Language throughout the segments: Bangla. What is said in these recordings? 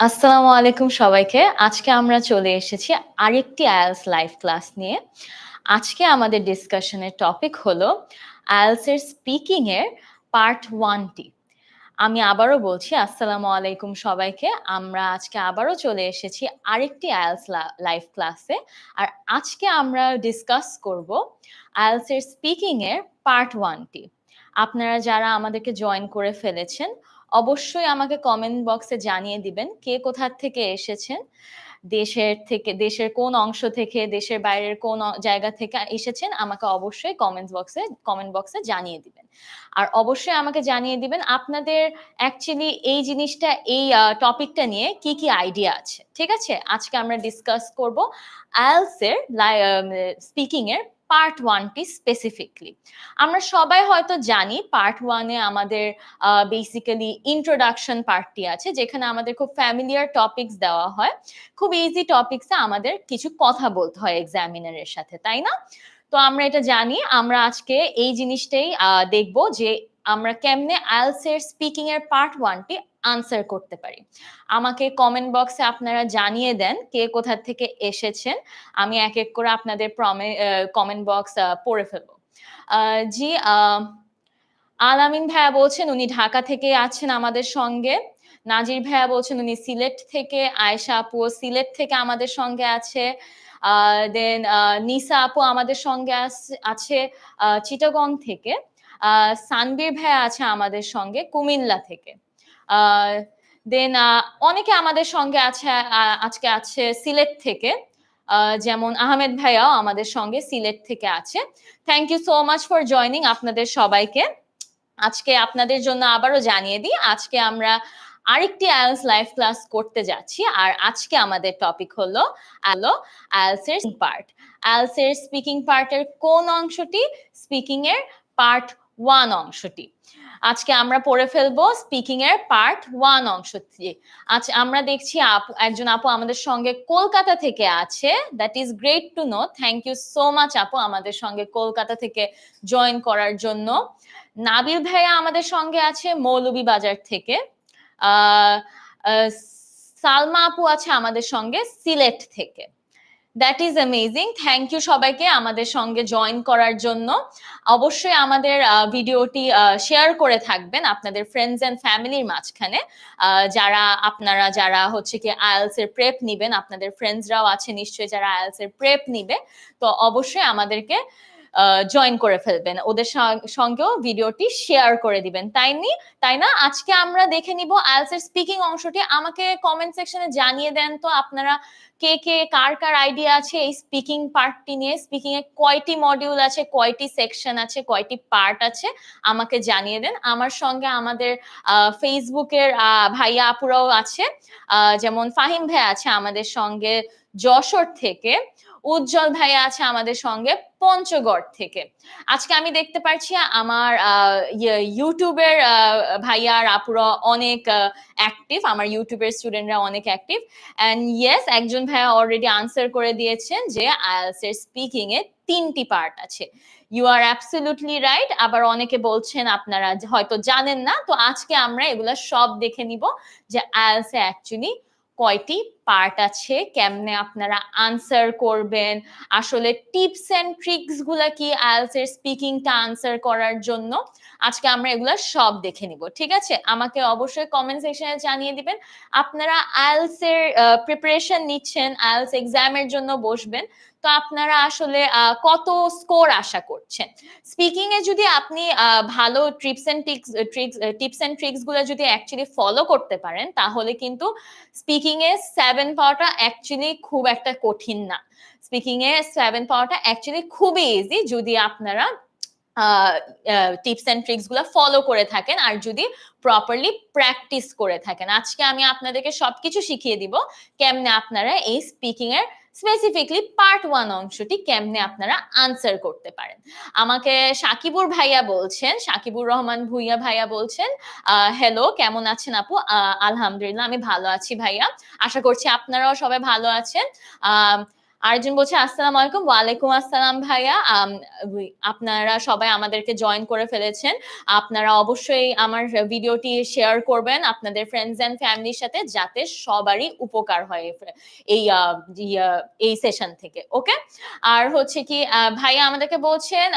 আসসালামু আলাইকুম সবাইকে। আজকে আমরা চলে এসেছি আরেকটি IELTS লাইভ ক্লাস নিয়ে। আজকে আমাদের ডিসকাশনের টপিক হলো IELTS এর স্পিকিং এর পার্ট 1 টি। আমি আবারও বলছি আসসালামু আলাইকুম সবাইকে। আমরা আজকে আবারও চলে এসেছি আরেকটি IELTS লাইভ ক্লাসে। আর আজকে আমরা ডিসকাস করব IELTS এর স্পিকিং এর পার্ট 1 টি। আপনারা যারা আমাদেরকে জয়েন করে ফেলেছেন, অবশ্যই আমাকে কমেন্ট বক্সে জানিয়ে দিবেন কে কোথা থেকে এসেছেন। দেশের কোন অংশ থেকে, দেশের বাইরের কোন জায়গা থেকে এসেছেন আমাকে অবশ্যই কমেন্ট বক্সে জানিয়ে দিবেন। আর অবশ্যই আমাকে জানিয়ে দিবেন আপনাদের অ্যাকচুয়ালি এই জিনিসটা এই টপিকটা নিয়ে কি আইডিয়া আছে। ঠিক আছে? আজকে আমরা ডিসকাস করব IELTS এর স্পিকিং এর পার্ট 1 টি স্পেসিফিকলি। আমরা সবাই হয়তো জানি পার্ট 1 এ আমাদের বেসিক্যালি ইন্ট্রোডাকশন পার্টটি আছে যেখানে আমাদের খুব ফ্যামিলিয়ার টপিকস দেওয়া হয়। খুব ইজি টপিকসে আমাদের কিছু কথা বলতে হয় এক্সামিনারের সাথে, তাই না? তো আমরা এটা জানি। আমরা আজকে এই জিনিসটাই দেখব যে আমরা কেমনে IELTS এর স্পিকিং এর পার্ট 1 টি আনসার করতে পারি। আমাকে কমেন্ট বক্সে আপনারা জানিয়ে দেন কে কোথা থেকে এসেছেন। আমি এক করে আপনাদের কমেন্ট বক্স পড়ে ফেলব। জি, আল-আমিন ভাইয়া বলছেন উনি ঢাকা থেকে আছেন আমাদের সঙ্গে। নাজির ভাইয়া বলছেন উনি সিলেট থেকে। আয়েশা আপুও সিলেট থেকে আমাদের সঙ্গে আছে। দেন নিসা আপু আমাদের সঙ্গে আছে চিটাগং থেকে। সানবীর ভাইয়া আছে আমাদের সঙ্গে কুমিল্লা থেকে। আ দেন অনেকে আমাদের সঙ্গে আছে আজকে আছে সিলেট থেকে। যেমন আহমেদ ভাইয়াও আমাদের সঙ্গে সিলেট থেকে আছে। Thank you so much for joining আপনাদের সবাইকে। আজকে আপনাদের জন্য আবারও জানিয়ে দিই, আজকে আমরা আরেকটি IELTS লাইভ ক্লাস করতে যাচ্ছি। আর আজকে আমাদের টপিক হলো IELTS এর পার্ট। IELTS এর স্পিকিং পার্টের কোন অংশটি? স্পিকিং এর পার্ট 1 অংশটি। আজকে আমরা পড়ে ফেলবো স্পিকিং এর পার্ট 1 অংশটি। আচ্ছা, আমরা দেখছি একজন আপু আমাদের সঙ্গে কলকাতা থেকে আছে। That is great to know. Thank you so much আপু আমাদের সঙ্গে কলকাতা থেকে জয়েন করার জন্য। নাবিল ভাইয়া আমাদের সঙ্গে আছে মৌলভীবাজার থেকে। আহ সালমা আপু আছে আমাদের সঙ্গে সিলেট থেকে। That is amazing. Thank you সবাইকে আমাদের সঙ্গে জয়েন করার জন্য। অবশ্যই আমাদের ভিডিওটি শেয়ার করে থাকবেন আপনাদের ফ্রেন্ডস এন্ড ফ্যামিলির মাঝখানে। আপনারা যারা হচ্ছে কি IELTS এর প্রেপ নিবেন, আপনাদের ফ্রেন্ডসরাও আছে নিশ্চয়ই যারা IELTS এর প্রেপ নিবে। তো অবশ্যই আমাদেরকে জয়েন করে ফেলবেন। ওদের সঙ্গেও ভিডিওটি শেয়ার করে দিবেন। তাই না? আজকে আমরা দেখে নিব IELTS এর স্পিকিং অংশটি। আমাকে কমেন্ট সেকশনে জানিয়ে দেন তো আপনারা কার আইডিয়া আছে এই স্পিকিং পার্টটি নিয়ে। স্পিকিং এ কয়টি মডিউল আছে, কয়টি সেকশন আছে, কয়টি পার্ট আছে আমাকে জানিয়ে দেন। আমার সঙ্গে আমাদের ফেসবুকের ভাইয়া আপুরাও আছে। যেমন ফাহিম ভাই আছে আমাদের সঙ্গে যশোর থেকে। উজ্জ্বল ভাইয়া আছে আমাদের সঙ্গে পঞ্চগড় থেকে। আজকে আমি দেখতে পাচ্ছি আমার ইউটিউবের ভাইয়া আর আপুরা অনেক অ্যাক্টিভ। আমার ইউটিউবের স্টুডেন্টরা অনেক অ্যাক্টিভ। এন্ড ইয়েস, একজন ভাইয়া অলরেডি আনসার করে দিয়েছেন যে IELTS এর স্পিকিং এ 3টি পার্ট আছে। You are absolutely right. আবার অনেকে বলছেন আপনারা হয়তো জানেন না। তো আজকে আমরা এগুলা সব দেখে নিব যে IELTS এ অ্যাকচুয়ালি কয়টি পার্ট আছে, কেমনে আপনারা আনসার করবেন, আসলে টিপস এন্ড ট্রিক্স গুলা কি IELTS এর স্পিকিংটা আনসার করার জন্য। আজকে আমরা এগুলা সব দেখে নিব। ঠিক আছে? আমাকে অবশ্যই কমেন্ট সেকশনে জানিয়ে দিবেন আপনারা IELTS এর প্রিপারেশন নিচ্ছেন, IELTS এক্সামের জন্য বসবেন। তো আপনারা আসলে কত স্কোর আশা করছেন? স্পিকিং এ যদি আপনি ভালো টিপস এন্ড ট্রিক্স গুলো যদি অ্যাকচুয়ালি ফলো করতে পারেন তাহলে কিন্তু স্পিকিং এ 7 পাওয়াটা অ্যাকচুয়ালি খুব একটা কঠিন না। স্পিকিং এ 7 পাওয়াটা অ্যাকচুয়ালি খুবই ইজি যদি আপনারা টিপস এন্ড ট্রিক্স গুলো ফলো করে থাকেন আর যদি প্রপারলি প্র্যাকটিস করে থাকেন। আজকে আমি আপনাদেরকে সবকিছু শিখিয়ে দিব কেমনে আপনারা এই স্পিকিং এর স্পেসিফিকলি পার্ট 1 অংশটি কেমনে আপনারা আনসার করতে পারেন। আমাকে সাকিবুর রহমান ভুইয়া ভাইয়া বলছেন হ্যালো, কেমন আছেন আপু? আলহামদুলিল্লাহ, আমি ভালো আছি ভাইয়া। আশা করছি আপনারাও সবাই ভালো আছেন। আরেকজন বলছে আসসালামু আলাইকুম। ওয়ালাইকুম আসসালাম ভাইয়া। আপনারা সবাই আমাদেরকে জয়েন করে ফেলেছেন। আপনারা অবশ্যই আমার ভিডিওটি শেয়ার করবেন আপনাদের ফ্রেন্ডস এন্ড ফ্যামিলির সাথে, যাতে সবারই উপকার হয় এই এই সেশন থেকে। ওকে, আর হচ্ছে কি ভাইয়া আমাদেরকে বলছেন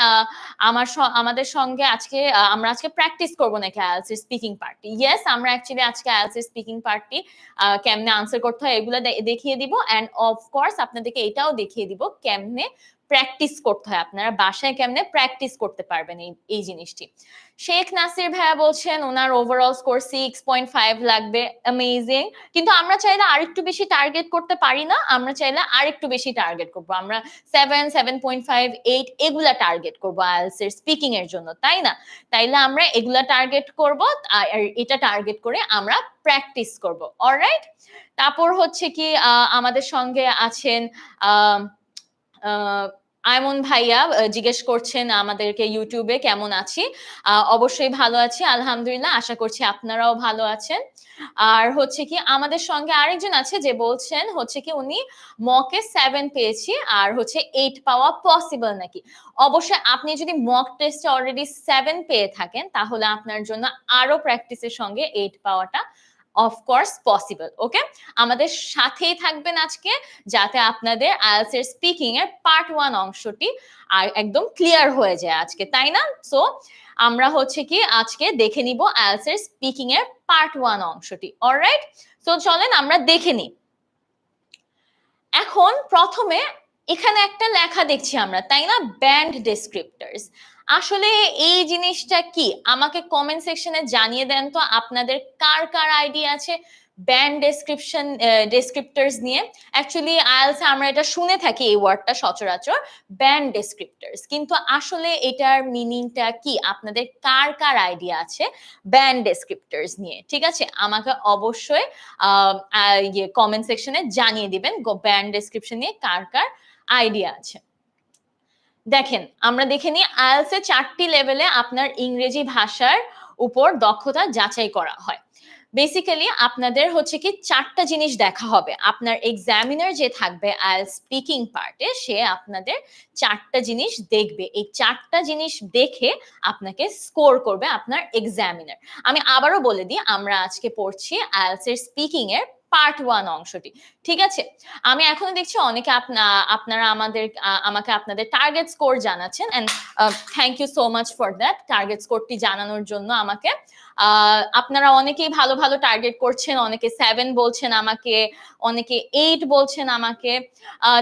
আমাদের সঙ্গে আজকে আমরা আজকে প্র্যাকটিস করবো নাকি আইএলটিএস এর স্পিকিং পার্টটি। ইয়েস, আমরা অ্যাকচুয়ালি আজকে আইএলটিএস এর স্পিকিং পার্টটি কেমনে আনসার করতে হয় এগুলো দেখিয়ে দিব, এন্ড অফকোর্স আপনাদেরকে এটাও দেখিয়ে দিব কেমনে প্র্যাকটিস করতে হয়, আপনারা বাসায় কেমনে প্র্যাকটিস করতে পারবেন এই জিনিসটি। শেখ নাসির ভাইয়া বলছেন ওনার ওভারঅল স্কোর 6.5 লাগবে। অ্যামেজিং। কিন্তু আমরা চাইলে আরেকটু বেশি টার্গেট করতে পারি না? আমরা চাইলে আরেকটু বেশি টার্গেট করব, আমরা 7, 7.5, 8 এগুলা টার্গেট করব আইএলটিএস এর স্পিকিং এর জন্য, তাই না? তাইলে আমরা এগুলা টার্গেট করব, আর এটা টার্গেট করে আমরা প্র্যাকটিস করব। অলরাইট, তারপর হচ্ছে কি আমাদের সঙ্গে আছেন আয়মন ভাইয়া, জিজ্ঞেস করছেন আমাদেরকে ইউটিউবে কেমন আছি। অবশ্যই ভালো আছি আলহামদুলিল্লাহ, আশা করছি আপনারাও ভালো আছেন। আর হচ্ছে কি আমাদের সঙ্গে আরেকজন আছে যে বলছেন হচ্ছে কি উনি মকে 7 পেয়েছি, আর হচ্ছে 8 পাওয়া পসিবল নাকি। অবশ্যই আপনি যদি মক টেস্টে অলরেডি 7 পেয়ে থাকেন, তাহলে আপনার জন্য আরো প্র্যাকটিসের সঙ্গে 8 পাওয়াটা অফকোর্স পসিবল। ওকে, আমাদের সাথেই থাকবেন আজকে, যাতে আপনাদের আইএলটিএস এর স্পিকিং এর পার্ট 1 অংশটি আর একদম ক্লিয়ার হয়ে যায় আজকে, তাই না? সো আমরা হচ্ছে কি আজকে দেখে নিব আইএলটিএস এর স্পিকিং এর পার্ট 1 অংশটি। অলরাইট, সো চলেন আমরা দেখে নিই। এখন প্রথমে এখানে একটা লেখা দেখছি আমরা, তাই না? ব্যান্ড ডেসক্রিপ্টরস। আসলে এই জিনিসটা কি আমাকে কমেন্ট সেকশনে জানিয়ে দেন তো, আপনাদের কার কার আইডিয়া আছে ব্যান্ড ডেসক্রিপ্টরস নিয়ে। অ্যাকচুয়ালি আইএলটিএস আমরা এটা শুনে থাকি এই ওয়ার্ডটা সচরাচর, ব্যান্ড ডেসক্রিপ্টরস, কিন্তু আসলে এটার মিনিংটা কি আপনাদের কার কার আইডিয়া আছে ব্যান্ড ডেসক্রিপ্টরস নিয়ে? ঠিক আছে, আমাকে অবশ্যই কমেন্ট সেকশনে জানিয়ে দিবেন ব্যান্ড ডেসক্রিপশন নিয়ে কার কার আইডিয়া আছে। দেখেন, আমরা দেখে নিই আইএলটিএস এর 4টি লেভেলে আপনার ইংরেজি ভাষার উপর দক্ষতা যাচাই করা হয়। বেসিক্যালি আপনাদের হচ্ছে কি 4টা জিনিস দেখা হবে। আপনার এক্সামিনার যে থাকবে আইএলটিএস স্পিকিং পার্টে, সে আপনাদের 4টা জিনিস দেখবে। এই 4টা জিনিস দেখে আপনাকে স্কোর করবে আপনার এক্সামিনার। আমি আবারও বলে দিই, আমরা আজকে পড়ছি আইএলটিএস এর স্পিকিং এর পার্ট 1 অংশটি। ঠিক আছে, আমি এখনো দেখছি অনেকে আপনারা আমাকে আপনাদের টার্গেট স্কোর জানাচ্ছেন, and thank you so much for that, target স্কোরটি জানানোর জন্য আমাকে। আপনারা অনেকেই ভালো ভালো টার্গেট করছেন, অনেকে 7 বলছেন আমাকে, অনেকে 8 বলছেন আমাকে।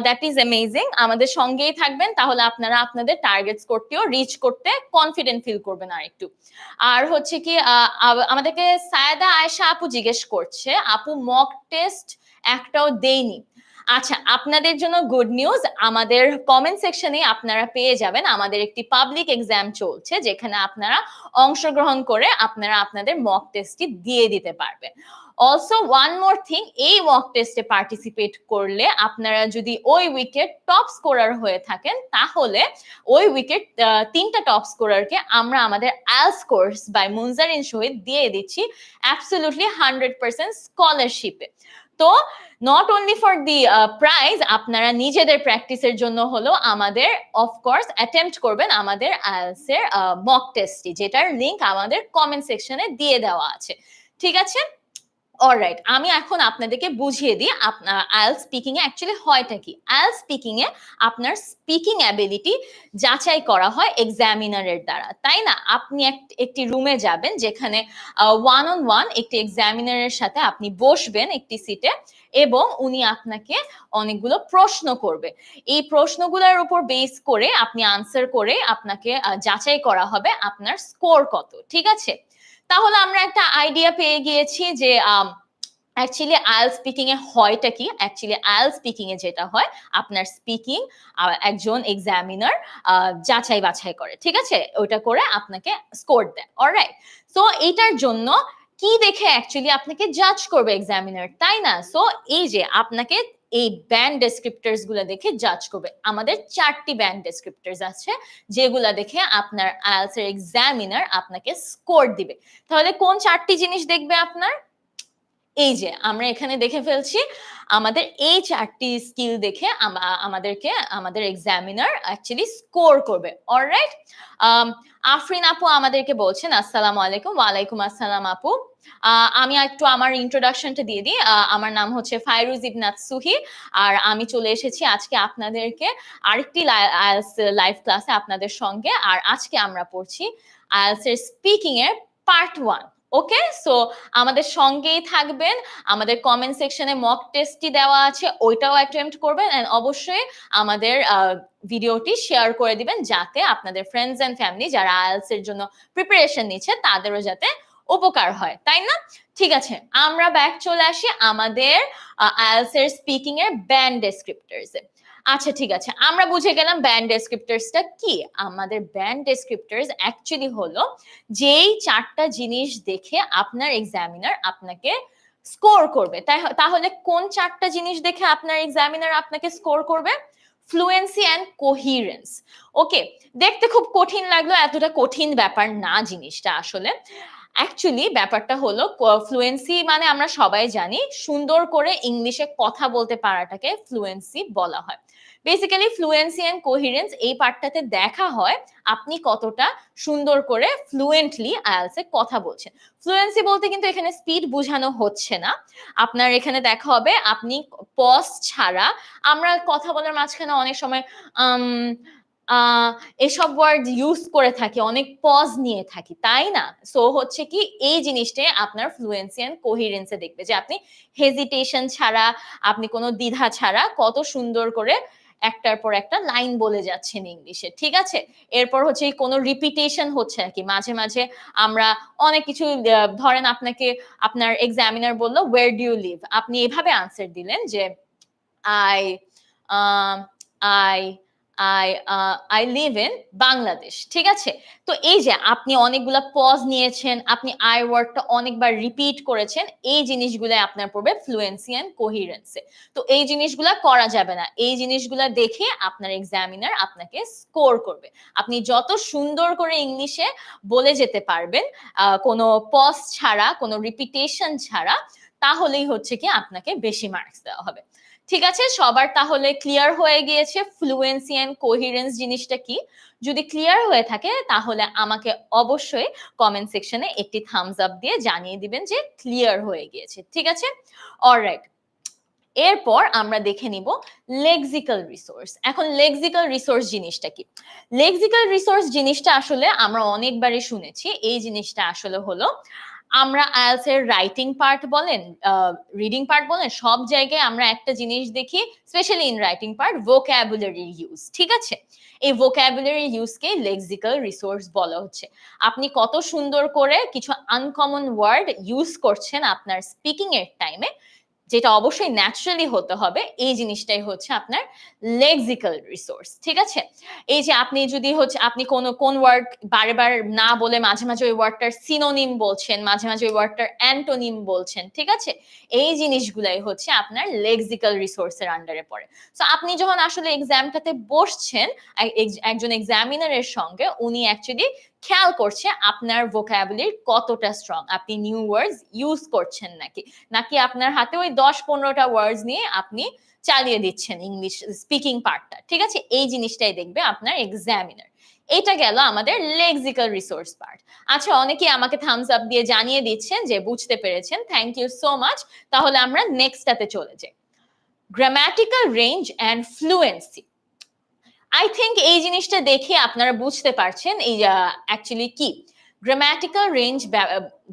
That is amazing. আমাদের সঙ্গেই থাকবেন, তাহলে আপনারা আপনাদের টার্গেট স্কোরটিও রিচ করতে কনফিডেন্ট ফিল করবেন আরেকটু। আর হচ্ছে কি আমাদেরকে সায়েদা আয়েশা আপু জিজ্ঞেস করছে, আপু মক টেস্ট একটাও দেইনি। আচ্ছা, আপনাদের জন্য গুড নিউজ, আমাদের কমেন্ট সেকশনে আপনারা পেয়ে যাবেন আমাদের একটি পাবলিক এক্সাম চলছে, যেখানে আপনারা অংশগ্রহণ করে আপনারা আপনাদের মক টেস্টটি দিয়ে দিতে পারবেন। অলসো ওয়ান মোর থিং, এই মক টেস্টে পার্টিসিপেট করলে আপনারা যদি ওই উইকেট টপ স্কোরার হয়ে থাকেন, তাহলে ওই উইকেট 3টা টপ স্কোরারকে আমরা আমাদের আইএলটিএস কোর্স বাই মুনজারিন শহীদ দিয়ে দিচ্ছি অ্যাবসলিউটলি 100% স্কলারশিপে। তো not only for the prize, আপনারা নিজেদের প্র্যাকটিসের জন্য হলো আমাদের অফকোর্স অ্যাটেম্পট করবেন আমাদের আইএলটিএস এর মক টেস্টটি, যেটার লিংক আমাদের কমেন্ট সেকশনে দিয়ে দেওয়া আছে। ঠিক আছে, অলরাইট, আমি এখন আপনাদেরকে বুঝিয়ে দিই আপনার আইএলটিএস স্পিকিং এ অ্যাকচুয়ালি হয়টা কি। আইএলটিএস স্পিকিং এ আপনার স্পিকিং অ্যাবিলিটি যাচাই করা হয় এক্সামিনারের দ্বারা, তাই না? আপনি একটি রুমে যাবেন, যেখানে 1-on-1 একটি এক্সামিনারের সাথে আপনি বসবেন একটি সিটে, এবং উনি আপনাকে অনেকগুলো প্রশ্ন করবে। এই প্রশ্নগুলোর উপর বেস করে আপনি আনসার করে আপনাকে যাচাই করা হবে আপনার স্কোর কত। ঠিক আছে, তাহলে আমরা একটা আইডিয়া পেয়ে গিয়েছি যে অ্যাকচুয়ালি আইএলটিএস স্পিকিং এ হয়টা কি। অ্যাকচুয়ালি আইএলটিএস স্পিকিং এ যেটা হয়, আপনার স্পিকিং একজন এক্সামিনার যাচাই বাছাই করে, ঠিক আছে, ওইটা করে আপনাকে স্কোর দেয়। অলরাইট, সো এইটার জন্য কি দেখে অ্যাকচুয়ালি আপনাকে জাজ করবে এক্সামিনার, তাই না? সো এই যে আপনাকে এই ব্যান্ড ডেসক্রিপ্টরস গুলো দেখে জাজ করবে। আমাদের 4টি ব্যান্ড ডেসক্রিপ্টরস আছে, যেগুলা দেখে আপনার আইএলটিএস এর এক্সামিনার আপনাকে স্কোর দিবে। তাহলে কোন 4টি জিনিস দেখবে আপনার? এই যে আমরা এখানে দেখে ফেলছি আমাদের এই 4টি স্কিল দেখে আমাদেরকে আমাদের এক্সামিনার অ্যাকচুয়ালি স্কোর করবে। অলরাইট, আফরিন আপু আমাদেরকে বলছেন আসসালামু আলাইকুম। ওয়ালাইকুম আসসালাম আপু। আমি একটু আমার ইন্ট্রোডাকশনটা দিয়ে দিই। আমার নাম হচ্ছে ফাইরুজ ইবনাত সুহি, আর আমি চলে এসেছি আজকে আপনাদেরকে আরেকটি আইএলটিএস লাইভ ক্লাসে আপনাদের সঙ্গে। আর আজকে আমরা পড়ছি আইএলটিএস এর স্পিকিং এর পার্ট 1। ওকে, সো আমাদের সঙ্গেই থাকবেন। আমাদের কমেন্ট সেকশনে মক টেস্টটি দেওয়া আছে, ওইটাও অ্যাটেম্প্ট করবেন, এন্ড অবশ্যই আমাদের ভিডিওটি শেয়ার করে দিবেন যাতে আপনাদের ফ্রেন্ডস এন্ড ফ্যামিলি যারা আইএলটিএস এর জন্য প্রিপারেশন নিচ্ছে তাদেরও যাতে উপকার হয়, তাই না? ঠিক আছে, আমরা ব্যাক চলে আসি আমাদের আইএলটিএস এর স্পিকিং এর ব্যান্ড ডেসক্রিপ্টরস এ। আচ্ছা ঠিক আছে, আমরা বুঝে গেলাম ব্যান্ড ডেসক্রিপ্টরসটা কি। আমাদের ব্যান্ড ডেসক্রিপ্টরস অ্যাকচুয়ালি হলো যেই 4টা জিনিস দেখে আপনার এক্সামিনার আপনাকে স্কোর করবে। তাহলে কোন 4টা জিনিস দেখে আপনার এক্সামিনার আপনাকে স্কোর করবে? Fluency and কোহিরেন্স। ওকে, দেখতে খুব কঠিন লাগলো, এতটা কঠিন ব্যাপার না জিনিসটা আসলে। অ্যাকচুয়ালি ব্যাপারটা হলো ফ্লুয়েন্সি মানে আমরা সবাই জানি সুন্দর করে ইংলিশে কথা বলতে পারাটাকে ফ্লুয়েন্সি বলা হয়। বেসিক্যালি ফ্লুয়েন্সি এন্ড কোহিরেন্স এই পার্টটাতে দেখা হয় আপনি কতটা সুন্দর করে ফ্লুয়েন্টলি আইএলটিএস এ কথা বলছেন। ফ্লুয়েন্সি বলতে কিন্তু এখানে স্পিড বোঝানো হচ্ছে না, আপনার এখানে দেখা হবে আপনি পজ ছাড়া, আমরা কথা বলার মাঝখানে অনেক সময় এসব ওয়ার্ড ইউজ করে থাকি, অনেক পজ নিয়ে থাকি, তাই না? সো হচ্ছে কি এই জিনিসটাই আপনার ফ্লুয়েন্সি এন্ড কোহিরেন্সে দেখবে যে আপনি হেজিটেশন ছাড়া, আপনি কোনো দ্বিধা ছাড়া কত সুন্দর করে একটার পর একটা লাইন বলে যাচ্ছেন ইংলিশে, ঠিক আছে? এরপর হচ্ছে কোনো রিপিটেশন হচ্ছে নাকি, মাঝে মাঝে আমরা অনেক কিছু ধরেন আপনাকে আপনার এক্সামিনার বললো ওয়ের ডু ইউ লিভ, আপনি এভাবে আনসার দিলেন যে I I I live in Bangladesh, ঠিক আছে? তো এই যে আপনি অনেকগুলা পজ নিয়েছেন, আপনি আই ওয়ার্ডটা অনেকবার রিপিট করেছেন, এই জিনিসগুলো আপনার পড়বে ফ্লুয়েন্সি এন্ড কোহিরেন্সে। তো এই জিনিসগুলা করা যাবে না, এই জিনিসগুলা দেখে আপনার এক্সামিনার আপনাকে স্কোর করবে। আপনি যত সুন্দর করে ইংলিশে বলে যেতে পারবেন কোনো পজ ছাড়া, কোনো রিপিটেশন ছাড়া, তাহলেই হচ্ছে কি আপনাকে বেশি মার্কস দেওয়া হবে। ঠিক আছে, সবার তাহলে ক্লিয়ার হয়ে গিয়েছে ফ্লুয়েন্সি এন্ড কোহিরেন্স জিনিসটা কি? যদি ক্লিয়ার হয়ে থাকে তাহলে আমাকে অবশ্যই কমেন্ট সেকশনে একটি থামস আপ দিয়ে জানিয়ে দিবেন যে ক্লিয়ার হয়ে গিয়েছে, ঠিক আছে? অলরাইট, এরপর আমরা দেখে নিব লেক্সিক্যাল রিসোর্স। এখন লেক্সিক্যাল রিসোর্স জিনিসটা কি? লেক্সিক্যাল রিসোর্স জিনিসটা আসলে আমরা অনেকবারই শুনেছি। এই জিনিসটা আসলে হলো আমরা আইএলটিএস এর রাইটিং পার্ট বলেন, রিডিং পার্ট বলেন, সব জায়গায় আমরা একটা জিনিস দেখি, specially in writing part, vocabulary use, ঠিক আছে? এই ভোক্যাবুলারি ইউজকে লেক্সিক্যাল রিসোর্স বলা হচ্ছে। আপনি কত সুন্দর করে কিছু আনকমন ওয়ার্ড ইউজ করছেন আপনার স্পিকিং এর টাইমে, যেটা অবশ্যই ন্যাচারালি হতে হবে, এই জিনিসটাই হচ্ছে আপনার লেক্সিক্যাল রিসোর্স, ঠিক আছে? এই যে আপনি যদি হচ্ছে আপনি কোন ওয়ার্ড বারবার না বলে মাঝে মাঝে ওই ওয়ার্ডটার সিনোনিম বলছেন, মাঝে মাঝে ওই ওয়ার্ডটার অ্যান্টোনিম বলছেন, ঠিক আছে? এই জিনিসগুলাই হচ্ছে আপনার লেক্সিক্যাল রিসোর্সের আন্ডারে পড়ে। সো আপনি যখন আসলে এক্সামটাতে বসছেন একজন এক্সামিনারের সঙ্গে, উনি অ্যাকচুয়ালি খেয়াল করছে আপনার ভোকাবুলারি কতটা স্ট্রং, আপনি নিউ ওয়ার্ডস ইউজ করছেন নাকি আপনার হাতে ওই 10-15টা ওয়ার্ডস নিয়ে আপনি চালিয়ে দিচ্ছেন ইংলিশ স্পিকিং পার্টটা, ঠিক আছে? এই জিনিসটাই দেখবে আপনার এক্সামিনার। এটা গেল আমাদের লেক্সিক্যাল রিসোর্স পার্ট। আচ্ছা, অনেকেই আমাকে থামস আপ দিয়ে জানিয়ে দিচ্ছেন যে বুঝতে পেরেছেন, থ্যাংক ইউ সো মাচ। তাহলে আমরা নেক্সটটাতে চলে যাই, grammatical range and fluency. I think এই জিনিসটা দেখে আপনারা বুঝতে পারছেন এই অ্যাকচুয়ালি কি গ্রামাটিক্যাল রেঞ্জ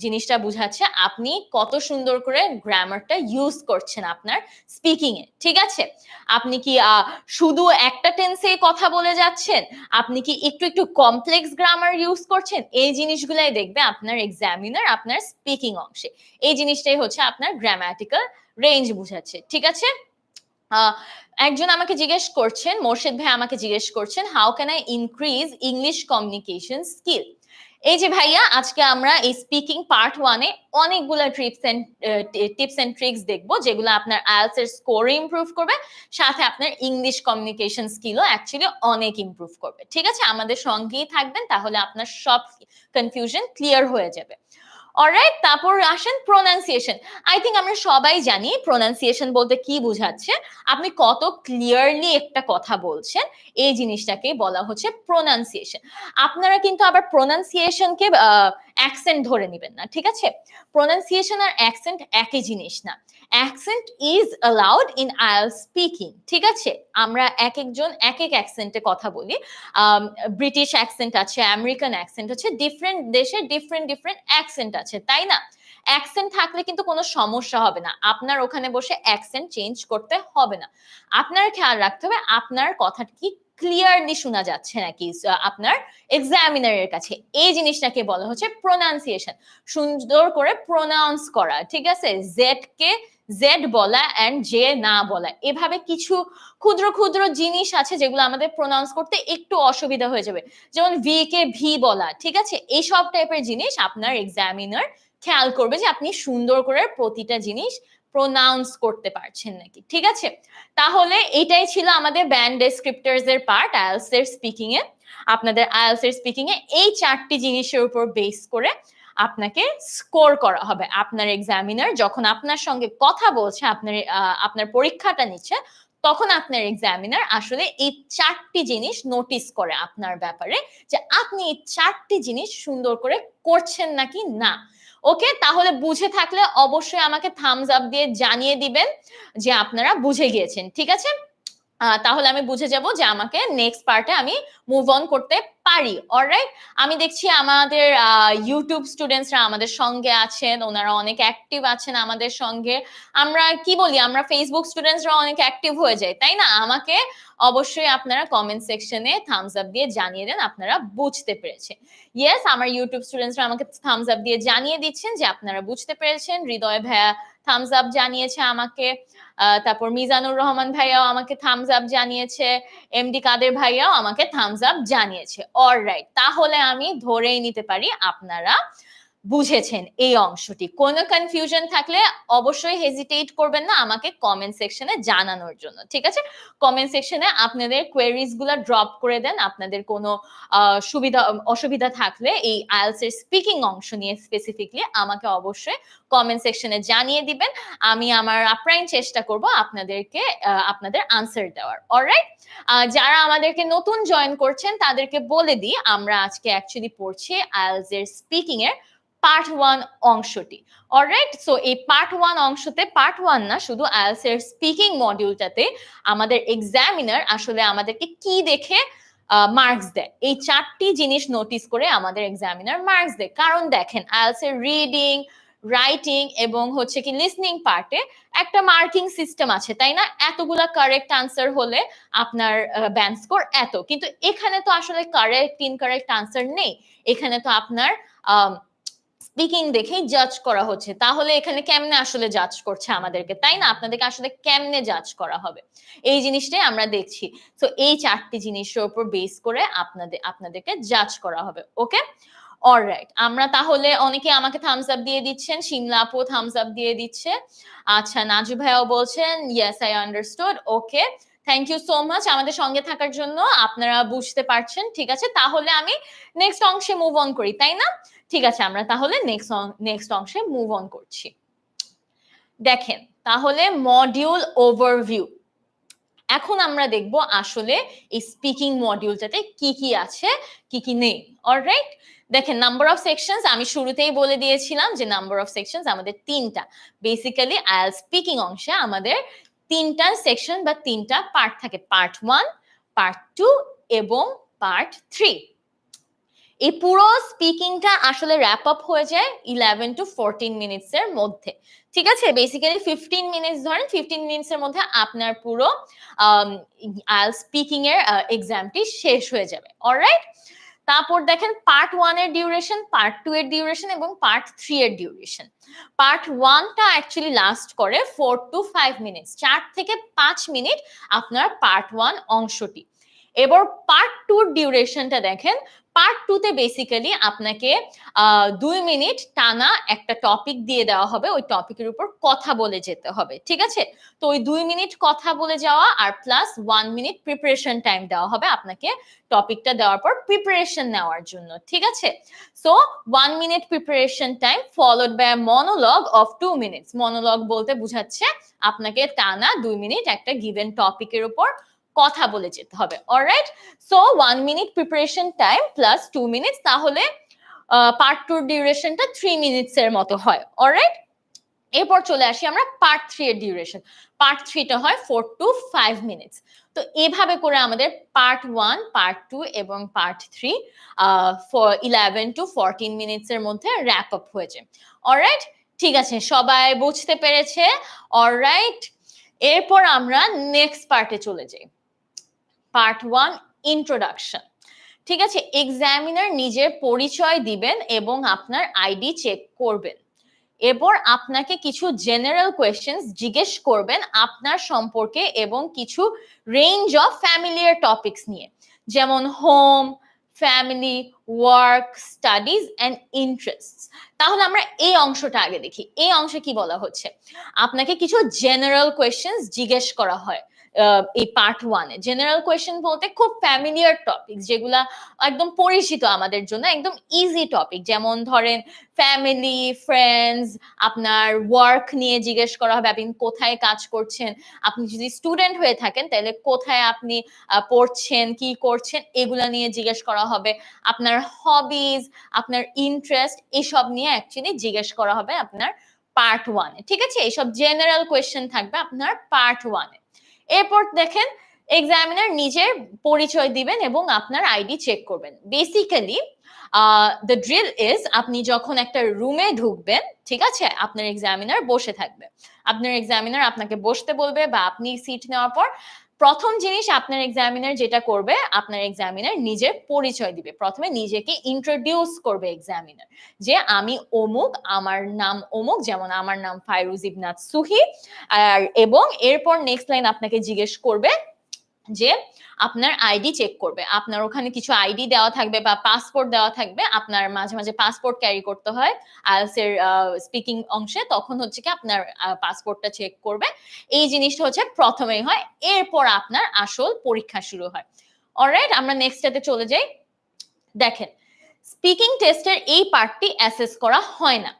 জিনিসটা বুঝাচ্ছে আপনি কত সুন্দর করে গ্রামারটা ইউজ করছেন আপনার স্পিকিং এ, ঠিক আছে? আপনি কি শুধু একটা টেন্সে কথা বলে যাচ্ছেন, আপনি কি একটু একটু কমপ্লেক্স গ্রামার ইউজ করছেন, এই জিনিসগুলাই দেখবে আপনার এক্সামিনার আপনার স্পিকিং অংশে। এই জিনিসটাই হচ্ছে আপনার গ্রামাটিক্যাল রেঞ্জ বুঝাচ্ছে, ঠিক আছে? একজন আমাকে জিজ্ঞেস করছেন, মোর্শেদ ভাই আমাকে জিজ্ঞেস করছেন, how can I increase English communication skill? এই যে ভাইয়া, আজকে আমরা এই স্পিকিং পার্ট 1-এ অনেকগুলো টিপস এন্ড ট্রিক্স দেখবো যেগুলো আপনার আইএলটিএস এর স্কোর ইমপ্রুভ করবে, সাথে আপনার ইংলিশ কমিউনিকেশন স্কিলও অ্যাকচুয়ালি অনেক ইমপ্রুভ করবে, ঠিক আছে? আমাদের সঙ্গেই থাকবেন, তাহলে আপনার সব কনফিউশন ক্লিয়ার হয়ে যাবে। অলরাইট, তারপর আসেন প্রোনাউন্সিয়েশন। আই থিংক আমরা সবাই জানি প্রোনাউন্সিয়েশন বলতে কি বোঝাচ্ছে, আপনি কত ক্লিয়ারলি একটা কথা বলছেন, এই জিনিসটাকে বলা হচ্ছে প্রোনাউন্সিয়েশন। আপনারা কিন্তু আবার প্রোনাউন্সিয়েশনকে অ্যাকসেন্ট ধরে নেবেন না, ঠিক আছে? প্রোনাউন্সিয়েশন আর অ্যাকসেন্ট একই জিনিস না। Accent is allowed in IELTS speaking, ঠিক আছে? আমরা এক একজন এক এক অ্যাকসেন্টে কথা বলি। ব্রিটিশ অ্যাকসেন্ট আছে, আমেরিকান অ্যাকসেন্ট আছে, ডিফারেন্ট দেশে ডিফারেন্ট ডিফারেন্ট অ্যাকসেন্ট আছে, তাই না? অ্যাকসেন্ট থাকলে কিন্তু কোনো সমস্যা হবে না, আপনার ওখানে বসে অ্যাকসেন্ট চেঞ্জ করতে হবে না। আপনার খেয়াল রাখতে হবে আপনার কথাটা কি ক্লিয়ারলি শোনা যাচ্ছে নাকি আপনার এক্সামিনারের কাছে, এই জিনিসটাকে বলা হচ্ছে প্রোনাউন্সিয়েশন। সুন্দর করে প্রোনাউন্স করা, ঠিক আছে? জেড কে জেড বলা এন্ড জে না বলা, এভাবে কিছু ক্ষুদ্র ক্ষুদ্র জিনিস আছে যেগুলো আমাদের প্রোনাউন্স করতে একটু অসুবিধা হয়ে যাবে, যেমন ভি কে ভি বলা, ঠিক আছে? এইসব টাইপের জিনিস আপনার এক্সামিনার খেয়াল করবে যে আপনি সুন্দর করে প্রতিটা জিনিস প্রোনাউন্স করতে পারছেন নাকি, ঠিক আছে? তাহলে এটাই ছিল আমাদের ব্যান্ড ডেসক্রিপ্টরস এর পার্ট আইএলটিএস এর স্পিকিং এ। আপনাদের আইএলটিএস এর স্পিকিং এ এই 4টি জিনিসের উপর বেস করে আপনাকে স্কোর করা হবে। আপনার এক্সামিনার যখন আপনার সঙ্গে কথা বলছে, আপনার পরীক্ষাটা নিচ্ছে, তখন আপনার এক্সামিনার আসলে এই 4টি জিনিস নোটিস করে আপনার ব্যাপারে, যে আপনি এই 4টি জিনিস সুন্দর করে করছেন নাকি না। ওকে, তাহলে বুঝে থাকলে অবশ্যই আমাকে থামস আপ দিয়ে জানিয়ে দিবেন যে আপনারা বুঝে গিয়েছেন, ঠিক আছে? তাহলে আমি বুঝে যাব যে আমাকে নেক্সট পার্টে আমি মুভ অন করতে পারি। অলরাইট, আমি দেখছি আমাদের ইউটিউব স্টুডেন্টসরা আমাদের সঙ্গে আছেন, ওনারা অনেক অ্যাক্টিভ আছেন আমাদের সঙ্গে। আমরা কি বলি, আমরা ফেসবুক স্টুডেন্টসরা অনেক অ্যাক্টিভ হয়ে যাই, তাই না? আমাকে অবশ্যই আপনারা কমেন্ট সেকশনে থামস আপ দিয়ে জানিয়ে দেন আপনারা বুঝতে পেরেছেন। ইয়েস, আমার ইউটিউব স্টুডেন্টসরা আমাকে থামস আপ দিয়ে জানিয়ে দিচ্ছেন যে আপনারা বুঝতে পেরেছেন। হৃদয় ভাইয়া থামস আপ জানিয়েছে আমাকে, তারপর মিজানুর রহমান ভাইয়াও আমাকে থামস আপ জানিয়েছে, এমডি কাদের ভাইয়াও আমাকে থামস আপ জানিয়েছে। অলরাইট, তাহলে আমি ধরেই নিতে পারি আপনারা বুঝেছেন এই অংশটি। কোনো কনফিউশন থাকলে অবশ্যই হেজিটেট করবেন না আমাকে কমেন্ট সেকশনে জানানোর জন্য, ঠিক আছে? কমেন্ট সেকশনে আপনাদের কোয়েরিজ গুলা ড্রপ করে দেন। আপনাদের কোনো অসুবিধা থাকলে এই আইএলটিএস এর স্পিকিং অংশ নিয়ে স্পেসিফিকলি আমাকে অবশ্যই কমেন্ট সেকশনে জানিয়ে দিবেন। আমি আমার আপ্রাণ চেষ্টা করব আপনাদেরকে আপনাদের আনসার দেওয়ার। অলরাইট, যারা আমাদেরকে নতুন জয়েন করছেন তাদেরকে বলে দিই, আমরা আজকে অ্যাকচুয়ালি পড়ছি আইএলটিএস এর স্পিকিং এর পার্ট 1 অংশটি। অলরাইট, সো এই পার্ট 1 অংশতে, পার্ট 1 না, শুধু আইএলটিএস এর স্পিকিং মডিউলটাতে আমাদের এক্সামিনার আসলে আমাদেরকে কি দেখে মার্কস দেয়, এই 4টি জিনিস নোটিস করে আমাদের এক্সামিনার মার্কস দেয়। কারণ দেখেন, আইএলটিএস এর রিডিং, রাইটিং এবং হচ্ছে কি লিসনিং পার্টে একটা মার্কিং সিস্টেম আছে, তাই না? এতগুলা কারেক্ট আনসার হলে আপনার ব্যান্ড স্কোর এত। কিন্তু এখানে তো আসলে কারেক্ট ইনকারেক্ট আনসার নেই, এখানে তো আপনার স্পিকিং দেখেই জাজ করা হচ্ছে। তাহলে এখানে কেমনে আসলে জাজ করছে আমাদেরকে, তাই না? আপনাদেরকে আসলে কেমনে জাজ করা হবে, এই জিনিসটাই আমরা দেখছি। তো এই 4টি জিনিসের উপর বেস করে আপনাদেরকে জাজ করা হবে। ওকে, অলরাইট, আমরা তাহলে, অনেকে আমাকে থামস আপ দিয়ে দিচ্ছেন, শিমলা আপু থামস আপ দিয়ে দিচ্ছে। আচ্ছা, নাজু ভাইও বলছেন yes I understood. Okay, thank you so much আমাদের সঙ্গে থাকার জন্য। আপনারা বুঝতে পারছেন, ঠিক আছে? তাহলে আমি নেক্সট অংশে মুভ অন করি, তাই না? ঠিক আছে, আমরা তাহলে নেক্সট অংশে মুভ অন করছি। দেখেন, তাহলে মডিউল ওভারভিউ। এখন আমরা দেখব আসলে এই স্পিকিং মডিউলটাতে কি কি আছে, কি কি নেই। অলরাইট, দেখেন, নাম্বার অফ সেকশনস আমি শুরুতেই বলে দিয়েছিলাম যে নাম্বার অফ সেকশনস আমাদের 3টা। বেসিক্যালি আইএলটিএস স্পিকিং অংশে আমাদের 3টা সেকশন বা 3টা পার্ট থাকে, পার্ট 1, পার্ট 2 এবং পার্ট 3। এই পুরো স্পিকিংটা আসলে র্যাপ আপ হয়ে যায় 11 to 14 মিনিটস এর মধ্যে, ঠিক আছে? বেসিক্যালি 15 মিনিটস ধরেন, 15 মিনিটস এর মধ্যে আপনার পুরো আইএলটিএস স্পিকিং এর এক্সামটি শেষ হয়ে যাবে। অলরাইট, তারপর দেখেন পার্ট 1 এর ডিউরেশন, পার্ট 2 এর ডিউরেশন এবং পার্ট 3 এর ডিউরেশন। পার্ট 1টা অ্যাকচুয়ালি লাস্ট করে 4 to 5 মিনিটস, 4 থেকে 5 মিনিট আপনার পার্ট 1 অংশটি। এবার পার্ট 2 এর ডিউরেশনটা দেখেন। পার্ট 2 তে বেসিক্যালি আপনাকে 2 মিনিট টানা একটা টপিক দিয়ে দেওয়া হবে, ওই টপিকের উপর কথা বলে যেতে হবে, ঠিক আছে? তো ওই 2 মিনিট কথা বলে যাওয়া আর প্লাস 1 মিনিট প্রিপারেশন টাইম দেওয়া হবে আপনাকে টপিকটা দেওয়ার পর প্রিপারেশন নেওয়ার জন্য, ঠিক আছে? So 1 minute preparation time followed by a monologue of 2 minutes. Monologue বলতে বোঝাচ্ছে আপনাকে টানা 2 মিনিট একটা গিভেন টপিকের উপর কথা বলে যেতে হবে, alright? So 1 minute preparation time plus 2 minutes, তাহলে পার্ট 2 ডিউরেশনটা 3 মিনিটস এর মতো হয়, অলরাইট? এরপর চলে আসি আমরা পার্ট 3 এর ডিউরেশন। পার্ট 3 টা হয় 4 টু 5 মিনিটস। তো এভাবে করে আমাদের পার্ট 1, পার্ট 2 এবং পার্ট 3 ফর 11 টু 14 মিনিটস এর মধ্যে র‍্যাপ আপ হয়ে যায়, অলরাইট? ঠিক আছে, সবাই বুঝতে পেরেছে? অলরাইট, এরপর আমরা নেক্সট পার্টে চলে যাই। Part 1, introduction. ঠিক আছে, এক্সামিনার নিজের পরিচয় দিবেন এবং আপনার আইডি চেক করবেন। এরপর আপনাকে কিছু জেনারেল কোয়েশ্চেন্স জিজ্ঞেস করবেন আপনার সম্পর্কে এবং কিছু রেঞ্জ অফ ফ্যামিলিয়ার টপিকস নিয়ে, যেমন home, family, work, studies and interests. তাহলে আমরা এই অংশটা আগে দেখি। এই অংশে কি বলা হচ্ছে? আপনাকে কিছু জেনারেল কোয়েশ্চেন্স জিজ্ঞেস করা হয় এই পার্ট 1 এ। জেনারেল কোয়েশ্চেন বলতে খুব ফ্যামিলিয়ার টপিক, যেগুলা একদম পরিচিত আমাদের জন্য, একদম ইজি টপিক, যেমন ধরেন ফ্যামিলি, ফ্রেন্ডস, আপনার ওয়ার্ক নিয়ে জিজ্ঞেস করা হবে, আপনি কোথায় কাজ করছেন, আপনি যদি স্টুডেন্ট হয়ে থাকেন তাহলে কোথায় আপনি পড়ছেন, কি করছেন, এগুলা নিয়ে জিজ্ঞেস করা হবে। আপনার হবিজ, আপনার ইন্টারেস্ট, এসব নিয়ে অ্যাকচুয়ালি জিজ্ঞেস করা হবে আপনার পার্ট 1 এ, ঠিক আছে? এইসব জেনারেল কোয়েশ্চেন থাকবে আপনার পার্ট 1 এ। এরপর দেখেন এক্সামিনার নিজের পরিচয় দিবেন এবং আপনার আইডি চেক করবেন। বেসিক্যালি দ্য ড্রিল ইজ, আপনি যখন একটা রুমে ঢুকবেন, ঠিক আছে, আপনার এক্সামিনার বসে থাকবে। আপনার এক্সামিনার আপনাকে বসতে বলবে বা আপনি সিট নেওয়ার পর প্রথম জিনিস আপনার এক্সামিনার যেটা করবে, আপনার এক্সামিনার নিজের পরিচয় দিবে। প্রথমে নিজেকে ইন্ট্রোডিউস করবে এক্সামিনার, যে আমি অমুক, আমার নাম অমুক, যেমন আমার নাম ফায়রুজ ইবনাত সুহি। আর এবং এরপর নেক্সট লাইন আপনাকে জিজ্ঞেস করবে যে আপনার আইডি চেক করবে। আপনার ওখানে কিছু আইডি দেওয়া থাকবে বা পাসপোর্ট দেওয়া থাকবে, আপনার মাঝে মাঝে পাসপোর্ট ক্যারি করতে হয় আইএলটিএস এর স্পিকিং অংশে, তখন হচ্ছে কি আপনার পাসপোর্টটা চেক করবে। এই জিনিসটা হচ্ছে প্রথমেই হয়, এরপর আপনার আসল পরীক্ষা শুরু হয়, অলরাইট? আমরা নেক্সটটাতে চলে যাই। দেখেন, স্পিকিং টেস্টের এই পার্টটি অ্যাসেস করা হয় না।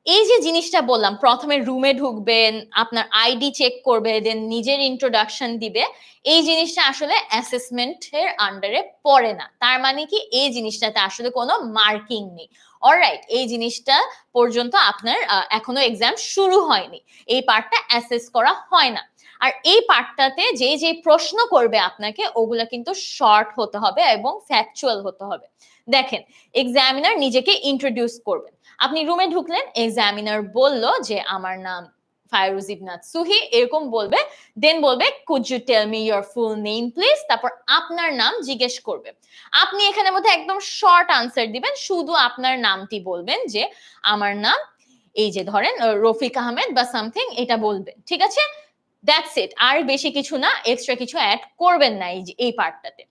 এই যে জিনিসটা বললাম, প্রথমে রুমে ঢুকবেন, আপনার আইডি চেক করবে, দেন নিজের ইন্ট্রোডাকশন দিবে, এই জিনিসটা আসলে অ্যাসেসমেন্টের আন্ডারে পড়ে না। তার মানে কি, এই জিনিসটাতে আসলে কোনো মার্কিং নেই, অলরাইট? এই জিনিসটা পর্যন্ত আপনার এখনো এক্সাম শুরু হয়নি, এই পার্টটা অ্যাসেস করা হয় না। আর এই পার্টটাতে যে যে প্রশ্ন করবে আপনাকে, ওগুলা কিন্তু শর্ট হতে হবে এবং ফ্যাকচুয়াল হতে হবে। দেখেন, এক্সামিনার নিজেকে ইন্ট্রোডিউস করবেন। আপনি রুমে ঢুকলেন, এক্সামিনার বলল যে আমার নাম ফায়রুজ ইবনাত সুহি, এরকম বলবে। দেন বলবে could you tell me your full name please. তারপর আপনার নাম জিজ্ঞেস করবে। আপনি এখানের মধ্যে একদম শর্ট আনসার দিবেন, শুধু আপনার নামটি বলবেন, যে আমার নাম এই যে ধরেন রফিক আহমেদ বা সামথিং, এটা বলবেন, ঠিক আছে? দ্যাটস ইট, আর বেশি কিছু না, এক্সট্রা কিছু অ্যাড করবেন না এই পার্টটাতে।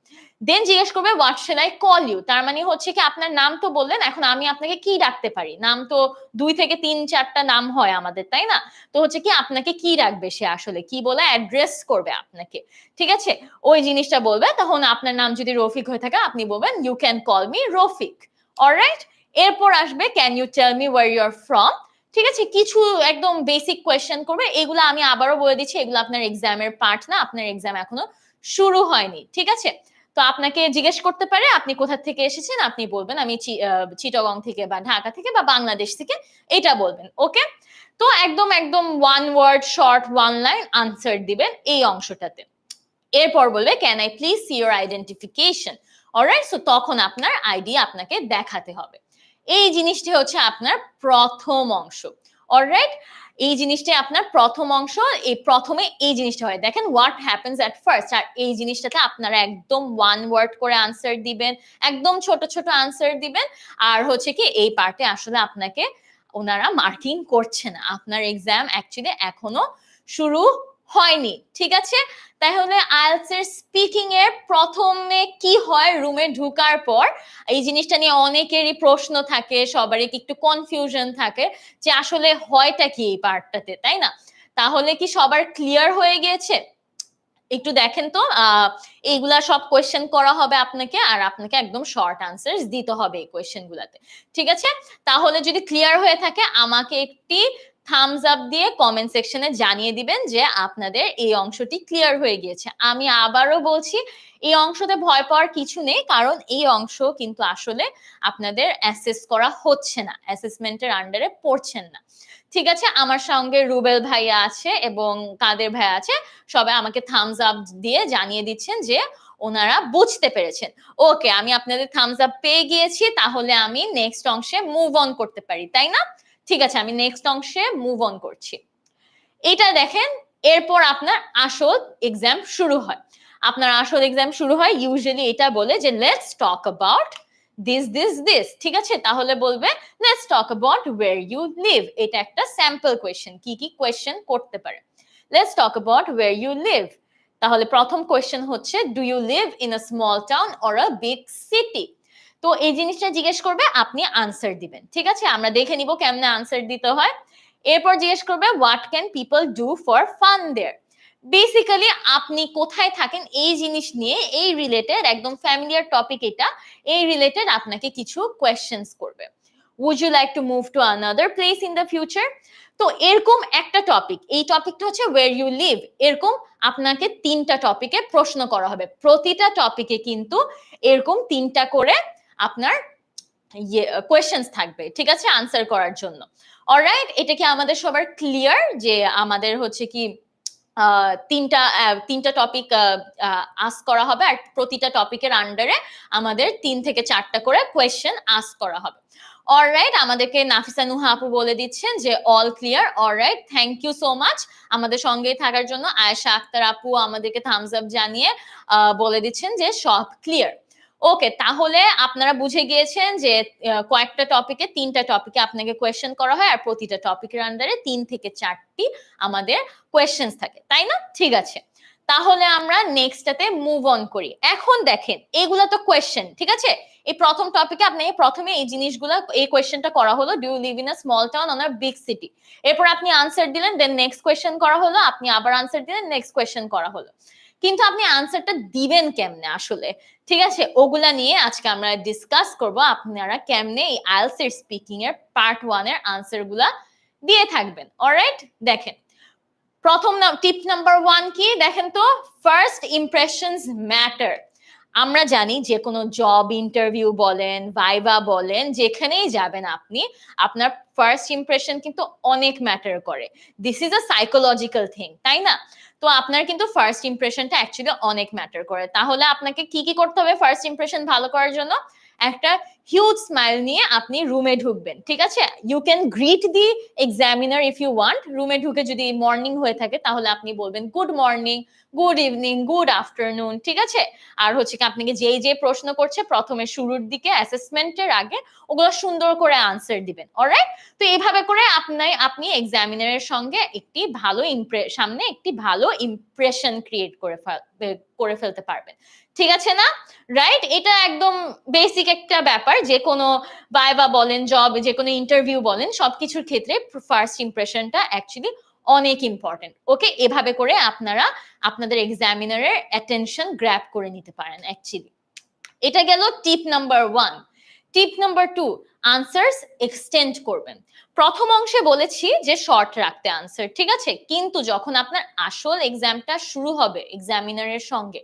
দেন জিজ্ঞেস করবে what shall I call you. তার মানে হচ্ছে কি, আপনার নাম তো বললেন, এখন আমি আপনাকে কি ডাকতে পারি? নাম তো 2 থেকে 3-4টা নাম হয় আমাদের, তাই না? তো হচ্ছে কি, আপনাকে কি ডাকবে সে, আসলে কি বলে অ্যাড্রেস করবে আপনাকে, ঠিক আছে? ওই জিনিসটা বলবে। তখন আপনার নাম যদি রফিক হয়ে থাকে, আপনি বলবেন you can call me Rafiq, alright? এরপর আসবে can you tell me where you are from. ঠিক আছে, কিছু একদম বেসিক কোয়েশ্চেন করবে। এগুলো আমি আবারও বলে দিচ্ছি, এগুলো আপনার এক্সামের পার্ট না, আপনার এক্সাম এখনো শুরু হয়নি, ঠিক আছে? তো আপনাকে জিজ্ঞেস করতে পারে আপনি কোথা থেকে এসেছেন, আপনি বলবেন আমি চিটাগং থেকে বা ঢাকা থেকে বা বাংলাদেশ থেকে, এটা বলবেন, ওকে? তো একদম একদম one word short, one line answer দিবেন এই অংশটাতে। এরপর বলবে can I please see your identification, alright? So তখন আপনার আইডি আপনাকে দেখাতে হবে। এই জিনিসটি হচ্ছে আপনার প্রথম অংশ, অলরাইট? এই জিনিসটাই আপনার প্রথম অংশ। এই প্রথমে এই জিনিসটা হয়, দেখেন হোয়াট হ্যাপেন্স এট ফার্স্ট। আর এই জিনিসটাতে আপনারা একদম ওয়ান ওয়ার্ড করে আনসার দিবেন, একদম ছোট ছোট আনসার দিবেন। আর হচ্ছে কি, এই পার্টে আসলে আপনাকে ওনারা মার্কিং করছে না, আপনার এক্সাম অ্যাকচুয়ালি এখনো শুরু হয়নি, ঠিক আছে? তাহলে আইএলটিএস এর স্পিকিং এর প্রথমে কি হয়, রুমে ঢোকার পর এই জিনিসটা নিয়ে অনেকেরই প্রশ্ন থাকে, সবারই একটু কনফিউশন থাকে যে আসলে হয়টা কি এই পার্টটাতে, তাই না? তাহলে কি সবার ক্লিয়ার হয়ে গিয়েছে? একটু দেখেন তো, এইগুলা সব কোয়েশ্চেন করা হবে আপনাকে, আর আপনাকে একদম শর্ট আনসার দিতে হবে এই কোয়েশ্চেন গুলাতে, ঠিক আছে? তাহলে যদি ক্লিয়ার হয়ে থাকে আমাকে একটি থামস আপ দিয়ে কমেন্ট সেকশনে জানিয়ে দিবেন যে আপনাদের এই অংশটি ক্লিয়ার হয়ে গিয়েছে। আমি আবারও বলছি, এই অংশতে ভয় পাওয়ার কিছু নেই, কারণ এই অংশ কিন্তু আসলে আপনাদের অ্যাসেস করা হচ্ছে না, অ্যাসেসমেন্টের আন্ডারে পড়ছেন না, ঠিক আছে? আমার সঙ্গে রুবেল ভাইয়া আছে এবং কাদের ভাইয়া আছে, সবাই আমাকে থামস আপ দিয়ে জানিয়ে দিচ্ছেন যে ওনারা বুঝতে পেরেছেন। ওকে, আমি আপনাদের থামস আপ পেয়ে গিয়েছি, তাহলে আমি নেক্সট অংশে মুভ অন করতে পারি, তাই না? ঠিক আছে, আমি নেক্সট অংশে মুভ অন করছি। এটা দেখেন, এরপর আপনার আসল এক্সাম শুরু হয়। আপনার আসল এক্সাম শুরু হয় ইউজুয়ালি এটা বলে যে লেটস টক অ্যাবাউট দিস, ঠিক আছে? তাহলে বলবে let's talk about where you live. এটা একটা স্যাম্পল কোয়েশ্চেন, কি কি কোয়েশ্চেন করতে পারে। Let's talk about where you live. তাহলে প্রথম কোয়েশ্চেন হচ্ছে do you live in a small town or a big city? তো এই জিনিসটা জিজ্ঞেস করবে, আপনি আনসার দিবেন, ঠিক আছে? আমরা দেখে নিব কেমনে আনসার দিতে হয়। এরপর জিজ্ঞেস করবে what can people do for fun there? Basically আপনি কোথায় থাকেন এই জিনিস নিয়ে, এই রিলেটেড একদম ফ্যামিলিয়ার টপিক এটা, এই রিলেটেড আপনাকে কিছু কোয়েশ্চেন্স করবে। Would you like to move to another place in the future? তো এরকম একটা টপিক, এই টপিকটা হচ্ছে ওয়্যার ইউ লিভ, এরকম আপনাকে 3টা টপিকে প্রশ্ন করা হবে। প্রতিটা টপিকে কিন্তু এরকম 3টা করে আপনার কোয়েশ্চেন্স থাকবে, ঠিক আছে, আনসার করার জন্য। অলরাইট, এটা কি আমাদের সবার ক্লিয়ার যে আমাদের হচ্ছে কি তিনটা টপিক আস্ক করা হবে, আর প্রতিটা টপিকের আন্ডারে আমাদের 3 থেকে 4টা করে কোয়েশ্চেন আস্ক করা হবে। অলরাইট, আমাদেরকে নাফিসা নুহা আপু বলে দিচ্ছেন যে all clear. Alright, thank you so much আমাদের সঙ্গেই থাকার জন্য। আয়েশা আক্তার আপু আমাদেরকে থামস আপ জানিয়ে বলে দিচ্ছেন যে সব ক্লিয়ার। ওকে, তাহলে আপনারা বুঝে গিয়েছেন যে কয়েকটা টপিকে, 3টা টপিকে আপনাকে কোয়েশ্চেন করা হয়, আর প্রতিটা টপিকের আন্ডারে 3 থেকে 4টি আমাদের কোয়েশ্চেন্স থাকে, তাই না? ঠিক আছে, তাহলে আমরা নেক্সটটাতে মুভ অন করি। এখন দেখেন, এগুলা তো কোয়েশ্চেন, ঠিক আছে? এই প্রথম টপিকে আপনি প্রথমে এই জিনিসগুলা, এই কোয়েশ্চেনটা করা হলো do you live in a small town on a big city, এরপর আপনি আনসার দিলেন, দেন নেক্সট কোয়েশ্চেন করা হলো, আপনি আবার আনসার দিলেন, নেক্সট কোয়েশ্চেন করা হলো। কিন্তু আপনি আনসারটা দিবেন কেমনে আসলে, ঠিক আছে? ওগুলা নিয়ে আজকে আমরা ডিসকাস করব, আপনারা কেমনে এই আইএলটিএস এর স্পিকিং এর পার্ট 1 এর আনসার গুলা দিয়ে থাকবেন। অলরাইট, দেখেন প্রথম টিপ নাম্বার 1 কি দেখেন তো, ফার্স্ট ইমপ্রেশনস ম্যাটার। আমরা জানি যে কোনো জব ইন্টারভিউ বলেন, ভাইভা বলেন, যেখানেই যাবেন আপনি, আপনার ফার্স্ট ইমপ্রেশন কিন্তু অনেক ম্যাটার করে। This is a psychological thing, তাই না? তো আপনার কিন্তু ফার্স্ট ইমপ্রেশনটা অ্যাকচুয়ালি অনেক ম্যাটার করে। তাহলে আপনাকে কি কি করতে হবে ফার্স্ট ইমপ্রেশন ভালো করার জন্য? একটা হিউজ স্মাইল নিয়ে আপনি রুমে ঢুকবেন, ঠিক আছে? You can greet the examiner if you want. রুমে ঢুকে যদি মর্নিং হয়ে থাকে তাহলে আপনি বলবেন good morning, good evening, good afternoon, ঠিক আছে? আর হচ্ছে কি আপনাকে যেই যে প্রশ্ন করছে প্রথমে শুরুর দিকে অ্যাসেসমেন্টের আগে ওগুলো সুন্দর করে আনসার দিবেন। অলরাইট, তো এইভাবে করে আপনি এক্সামিনারের সঙ্গে একটি ভালো সামনে একটি ভালো ইমপ্রেশন ক্রিয়েট করে ফেলতে পারবেন, ঠিক আছে না? রাইট, এটা একদম বেসিক একটা ব্যাপার, যে কোনো ভাইভা বলেন, জব, যে কোনো ইন্টারভিউ বলেন, সবকিছুর ক্ষেত্রে ফার্স্ট ইমপ্রেশনটা অ্যাকচুয়ালি অনেক ইম্পর্টেন্ট। ওকে, এভাবে করে আপনারা আপনাদের এক্সামিনারের অ্যাটেনশন গ্র্যাব করে নিতে পারেন অ্যাকচুয়ালি। এটা গেল tip number 1। Tip number 2, answers extend করবেন। প্রথম অংশে বলেছি যে শর্ট রাখতে আনসার, ঠিক আছে? কিন্তু যখন আপনার আসল এক্সামটা শুরু হবে এক্সামিনারের সঙ্গে,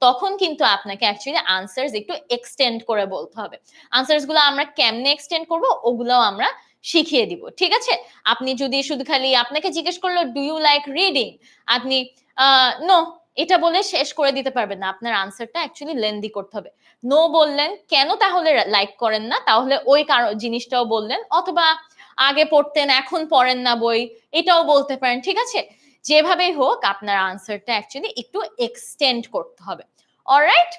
তখন কিন্তু আপনাকে অ্যাকচুয়ালি আনসারস একটু এক্সটেন্ড করে বলতে হবে। আনসারস গুলো আমরা কেমনে এক্সটেন্ড করব ওগুলোও আমরা শিখিয়ে দিব, ঠিক আছে? আপনি যদি শুধু খালি আপনাকে জিজ্ঞেস করলো ডু ইউ লাইক রিডিং, আপনি নো এটা বলে শেষ করে দিতে পারবেন না, আপনার আনসারটা অ্যাকচুয়ালি লেন্দি করতে হবে। নো বললেন, কেন তাহলে লাইক করেন না, তাহলে ওই জিনিসটাও বললেন, অথবা আগে পড়তেন এখন পড়েন না বই, এটাও বলতে পারেন, ঠিক আছে? যেভাবেই হোক আপনার আনসারটা অ্যাকচুয়ালি একটু এক্সটেন্ড করতে হবে। অলরাইট,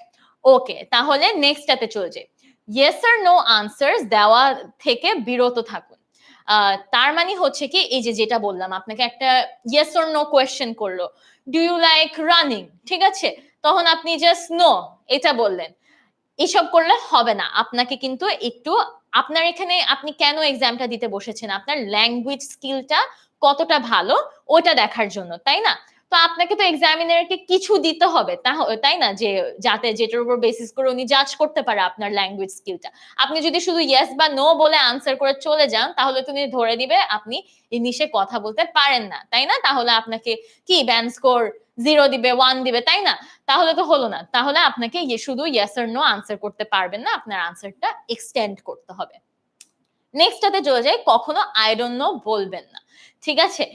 ওকে, তাহলে নেক্সটটাতে চলে যাই। ইয়েস আর নো আনসারস দেওয়া থেকে বিরত থাকুন। তার মানে হচ্ছে কি এই যে যেটা বললাম আপনাকে একটা ইয়েস অর নো কোয়েশ্চেন করলো, ডু ইউ লাইক রানিং, ঠিক আছে, তখন আপনি জাস্ট নো এটা বললেন, এসব করলে হবে না। আপনাকে কিন্তু একটু আপনার এখানে আপনি কেন এক্সামটা দিতে বসেছেন, আপনার ল্যাঙ্গুয়েজ স্কিলটা কতটা ভালো ওটা দেখার জন্য, তাই না? তো আপনাকে তো এক্সামিনারকে কিছু দিতে হবে, তাই না, যে যাতে যেটার উপর বেসিস করে উনি জাজ করতে পারে আপনার ল্যাঙ্গুয়েজ স্কিলটা। আপনি যদি শুধু ইয়েস বা নো বলে আনসার করে চলে যান তাহলে তুমি ধরে দিবে আপনি ইংলিশে কথা বলতে পারেন না, তাই না? তাহলে আপনাকে কি ব্যান্ড স্কোর 0 দিবে, 1 দিবে, তাই না? তাহলে তো হলো না। তাহলে আপনাকে শুধু ইয়েস অর নো আনসার করতে পারবেন না, আপনার আনসারটা এক্সটেন্ড করতে হবে। নেক্সটটাতে চলে যাই, কখনো আই ডোন্ট নো বলবেন না, ঠিক আছে?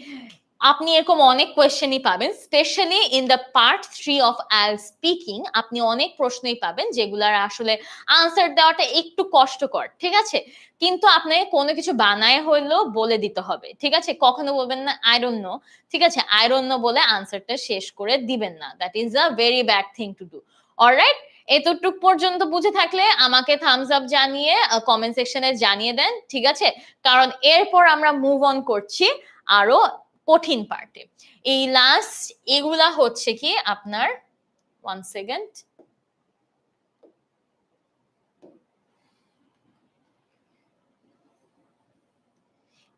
আপনি এরকম অনেক কোয়েশ্চেনই পাবেন, specially in the part 3 of IELTS speaking. আপনি অনেক প্রশ্নই পাবেন যেগুলার আসলে আনসার দেওয়াটা একটু কষ্টকর, ঠিক আছে? কিন্তু আপনাকে কোনো কিছু বানায় হইলেও বলে দিতে হবে, ঠিক আছে? কখনো বলবেন না আই ডোন্ট নো, ঠিক আছে? আই ডোন্ট নো বলে আনসারটা শেষ করে দিবেন না, that is a very bad thing to do. Alright, এতটুক পর্যন্ত বুঝে থাকলে আমাকে থামস আপ জানিয়ে কমেন্ট সেকশনে জানিয়ে দেন, ঠিক আছে? কারণ এরপর আমরা মুভ অন করছি আরো কঠিন পার্টে। এই লাস্ট এগুলা হচ্ছে কি আপনার 1 সেকেন্ড,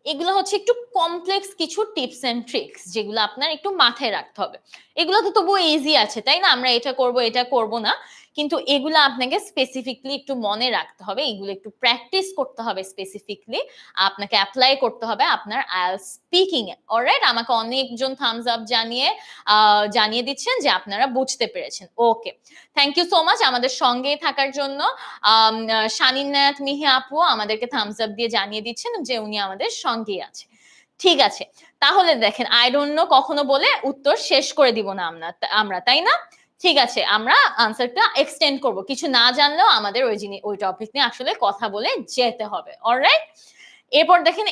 এগুলো হচ্ছে একটু কমপ্লেক্স কিছু টিপস এন্ড ট্রিক্স যেগুলো আপনার একটু মাথায় রাখতে হবে। এগুলো তো তবুও ইজি আছে, তাই না? আমরা এটা করব না, কিন্তু এগুলো আপনাকে স্পেসিফিকলি একটু মনে রাখতে হবে, এগুলো একটু প্র্যাকটিস করতে হবে, স্পেসিফিকলি আপনাকে অ্যাপ্লাই করতে হবে আপনার আইএলটিএস স্পিকিং এ। অলরাইট, আমাকে অনেকজন থামস আপ জানিয়ে দিচ্ছেন যে আপনারা বুঝতে পেরেছেন। ওকে, থ্যাংক ইউ সো মাচ আমাদের সঙ্গে থাকার জন্য। শানিনাথ মিহি আপু আমাদেরকে থামস আপ দিয়ে জানিয়ে দিচ্ছেন যে উনি আমাদের সঙ্গেই আছে। ঠিক আছে, তাহলে দেখেন আই ডোন্ট নো কখনো বলে উত্তর শেষ করে দিব না আমরা, তাই না? ঠিক আছে, আমরা আনসারটা এক্সটেন্ড করব, কিছু না জানলেও আমাদের ওই টপিক নিয়ে আসলে কথা বলে যেতে হবে। অলরাইট, এরপর দেখেন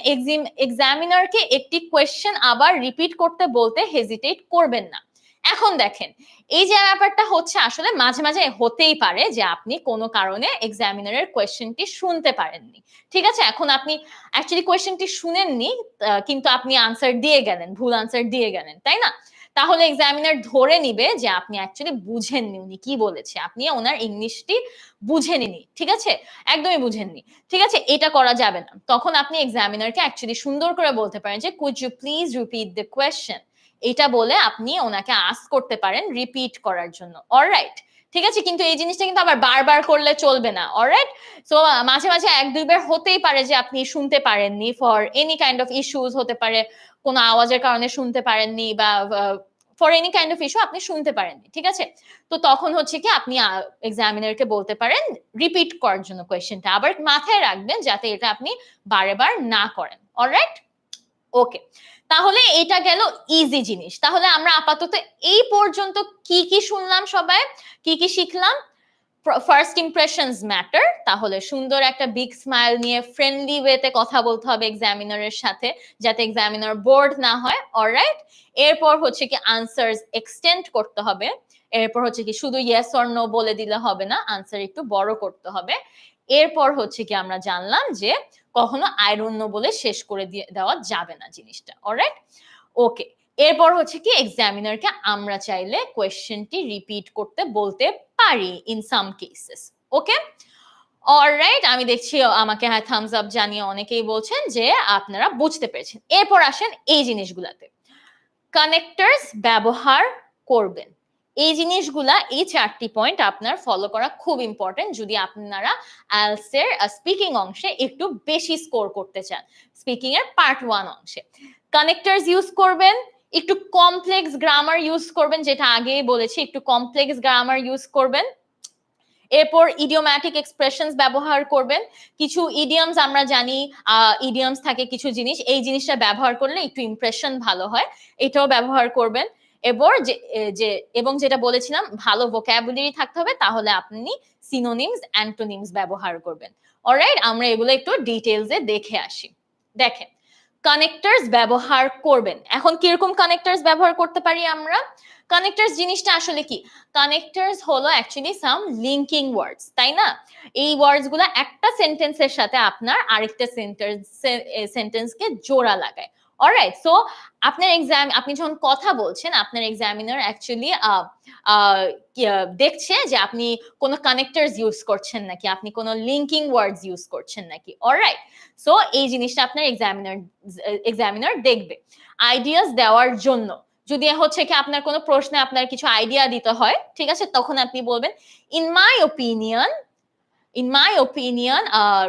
এক্সামিনারকে একটি কোয়েশ্চেন আবার রিপিট করতে বলতে হেজিটেট করবেন না। এখন দেখেন এই যে ব্যাপারটা হচ্ছে আসলে মাঝে মাঝে হতেই পারে যে আপনি কোনো কারণে এক্সামিনারের কোয়েশ্চেনটি শুনতে পারেননি, ঠিক আছে? এখন আপনি অ্যাকচুয়ালি কোয়েশ্চেনটি শুনেননি, কিন্তু আপনি আনসার দিয়ে গেলেন, ভুল আনসার দিয়ে গেলেন, তাই না? তাহলে এক্সামিনার ধরে নিবে যে আপনি অ্যাকচুয়ালি বুঝেননি উনি কি বলেছে, আপনি ওনার ইংলিশটি বুঝেননি, ঠিক আছে? একদমই বুঝেননি, ঠিক আছে? এটা করা যাবে না। তখন আপনি এক্সামিনারকে অ্যাকচুয়ালি সুন্দর করে বলতে পারেন যে could you please repeat the question, এটা বলে আপনি ওনাকে আস্ক করতে পারেন রিপিট করার জন্য। অলরাইট, ঠিক আছে? কিন্তু এই জিনিসটা কিন্তু আবার বারবার করলে চলবে না। অলরাইট, সো মাঝে মাঝে 1-2 বার হতেই পারে যে আপনি শুনতে পারেননি, for any kind of issues হতে পারে, কোনো আওয়াজের কারণে শুনতে পারেননি, বা for any kind of issue আপনি শুনতে পারেননি, ঠিক আছে? তো তখন হচ্ছে কি আপনি এক্সামিনারকে বলতে পারেন রিপিট করার জন্য কোয়েশ্চেনটা, আবার মাথায় রাখবেন যাতে এটা আপনি বারেবার না করেন। অলরাইট, ওকে, তাহলে এটা গেল ইজি জিনিস। তাহলে আমরা আপাতত এই পর্যন্ত কি কি শুনলাম, সবাই কি কি শিখলাম? ফার্স্ট ইমপ্রেশনস ম্যাটার, তাহলে সুন্দর একটা বিগ স্মাইল নিয়ে ফ্রেন্ডলি ওয়েতে কথা বলতে হবে এক্সামিনারের সাথে, যাতে এক্সামিনার বোর্ড না হয়। অলরাইট, এরপর হচ্ছে কি আনসারস এক্সটেন্ড করতে হবে। এরপর হচ্ছে কি শুধু ইয়েস অর নো বলে দিলে হবে না, আনসার একটু বড় করতে হবে। এরপর হচ্ছে কি আমরা জানলাম যে কখনো আই ডোন্ট নো বলে শেষ করে দেওয়া যাবে না জিনিসটা। অলরাইট, ওকে, এরপর হচ্ছে কি এক্সামিনারকে আমরা চাইলে কোয়েশ্চেনটি রিপিট করতে বলতে পারি in some cases. Okay, alright, আমি দেখছি আমাকে হ্যাঁ থামস আপ জানিয়ে অনেকেই বলছেন যে আপনারা বুঝতে পেরেছেন। এরপর আসেন এই জিনিসগুলাতে, কানেক্টরস ব্যবহার করবেন। এই জিনিসগুলা, এই 4টি পয়েন্ট আপনার ফলো করা খুব ইম্পর্টেন্ট যদি আপনারা আইএলটিএস এর স্পিকিং অংশে একটু বেশি স্কোর করতে চান, স্পিকিং এর পার্ট 1 অংশে। কানেক্টরস ইউজ করবেন, একটু কমপ্লেক্স গ্রামার ইউজ করবেন, যেটা আগেই বলেছি, একটু কমপ্লেক্স গ্রামার ইউজ করবেন। এরপর ইডিওম্যাটিক এক্সপ্রেশনস ব্যবহার করবেন। কিছু ইডিয়মস আমরা জানি, ইডিয়মস থাকে কিছু জিনিস, এই জিনিসটা ব্যবহার করলে একটু ইমপ্রেশন ভালো হয়, এটাও ব্যবহার করবেন। এবং যেটা বলেছিলাম ভালো ভোকাবুলারি থাকতে হবে, তাহলে আপনি সিনোনিমস অ্যান্টোনিমস ব্যবহার করবেন। অলরাইট, আমরা এগুলো একটু ডিটেইলসে দেখে আসি। দেখেন, কানেক্টরস ব্যবহার করবেন। এখন কিরকম কানেক্টরস ব্যবহার করতে পারি আমরা? কানেক্টরস জিনিসটা আসলে কি? কানেক্টরস হলো অ্যাকচুয়ালি সাম লিঙ্কিং ওয়ার্ডস, তাই না? এই ওয়ার্ডস গুলা একটা সেন্টেন্সের সাথে আপনার আরেকটা সেন্টেন্সকে জোড়া লাগায়। অলরাইট, সো আপনার এক্সাম, আপনি যখন কথা বলছেন, আপনার এক্সামিনার অ্যাকচুয়ালি দেখছে যে আপনি কোনো কানেক্টরস ইউজ করছেন নাকি, আপনি কোনো লিঙ্কিং ওয়ার্ডস ইউজ করছেন নাকি। অলরাইট, সো এই জিনিসটা আপনার এক্সামিনার দেখবে আইডিয়াস দেওয়ার জন্য। যদি হচ্ছে কি আপনার কোনো প্রশ্নে আপনার কিছু আইডিয়া দিতে হয়, ঠিক আছে, তখন আপনি বলবেন in my opinion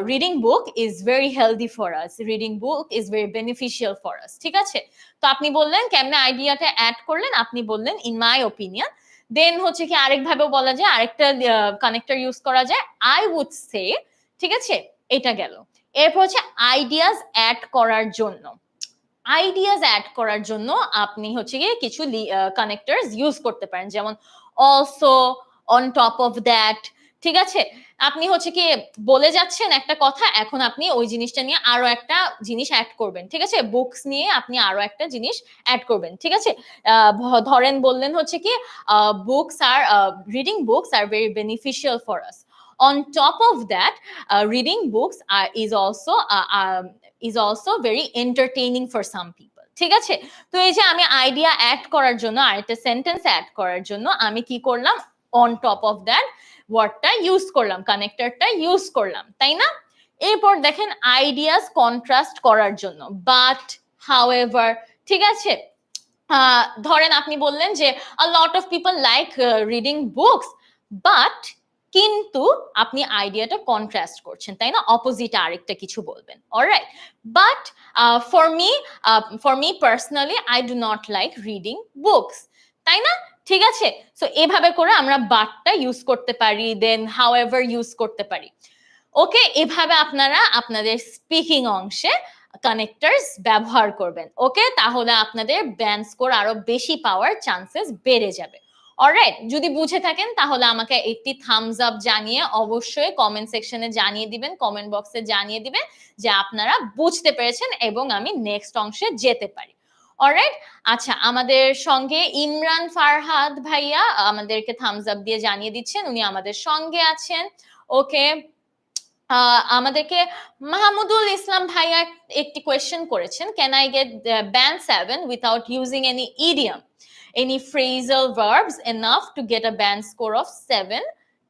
reading book is very healthy for us, reading book is very beneficial for us, ঠিক আছে। তো আপনি বললেন কেমনে আইডিয়াটা অ্যাড করলেন, আপনি বললেন in my opinion, দেন হচ্ছে কি আরেকভাবেও বলা যায়, আরেকটা কানেক্টর ইউজ করা যায় I would say, ঠিক আছে, এটা গেল। এরপর হচ্ছে আইডিয়াস অ্যাড করার জন্য, আইডিয়াস অ্যাড করার জন্য আপনি হচ্ছে গিয়ে কিছু কানেক্টরস ইউজ করতে পারেন, যেমন also, on top of that, ঠিক আছে। আপনি হচ্ছে কি বলে যাচ্ছেন একটা কথা, এখন আপনি ওই জিনিসটা নিয়ে আরো একটা জিনিস অ্যাড করবেন, ঠিক আছে। বুকস নিয়ে আপনি আরো একটা জিনিস অ্যাড করবেন, ঠিক আছে। ধরেন বললেন হচ্ছে কি books are reading books are very beneficial for us. On top of that, reading books is also very entertaining for some people, ঠিক আছে। তো এই যে আমি আইডিয়া অ্যাড করার জন্য, আরেকটা সেন্টেন্স অ্যাড করার জন্য আমি কি করলাম, অন টপ অফ দ্যাট ওয়ার্ডটা ইউজ করলাম, কানেক্টরটা ইউজ করলাম, তাই না। এরপর দেখেন আইডিয়াস কন্ট্রাস্ট করার জন্য, বাট, হাউএভার, ঠিক আছে। ধরেন আপনি বললেন যে a lot of people like reading books, but, কিন্তু আপনি আইডিয়াটা কন্ট্রাস্ট করছেন, তাই না, অপোজিট আরেকটা কিছু বলবেন। Alright, but for me personally I do not like reading books, তাই না, ঠিক আছে। সো এভাবে করে আমরা বাটটা ইউজ করতে পারি, দেন হাউএভার ইউজ করতে পারি। ওকে, এভাবে আপনারা আপনাদের স্পিকিং অংশে কানেক্টরস ব্যবহার করবেন। ওকে, তাহলে আপনাদের ব্যান্ড স্কোর আরো বেশি পাওয়ার চান্সেস বেড়ে যাবে। অলরাইট, যদি বুঝে থাকেন তাহলে আমাকে একটি থামস আপ জানিয়ে অবশ্যই কমেন্ট সেকশনে জানিয়ে দিবেন, কমেন্ট বক্সে জানিয়ে দিবেন যে আপনারা বুঝতে পেরেছেন এবং আমি নেক্সট অংশে যেতে পারি। অলরাইট, আচ্ছা, আমাদের সঙ্গে ইমরান ফারহাদ ভাইয়া আমাদেরকে থামস আপ দিয়ে জানিয়ে দিচ্ছেন উনি আমাদের সঙ্গে আছেন। ওকে, আমাদেরকে মাহমুদুল ইসলাম ভাইয়া একটি কোয়েশ্চেন করেছেন, can I get band 7 without using any idiom, any phrasal verbs enough to get a band score of 7?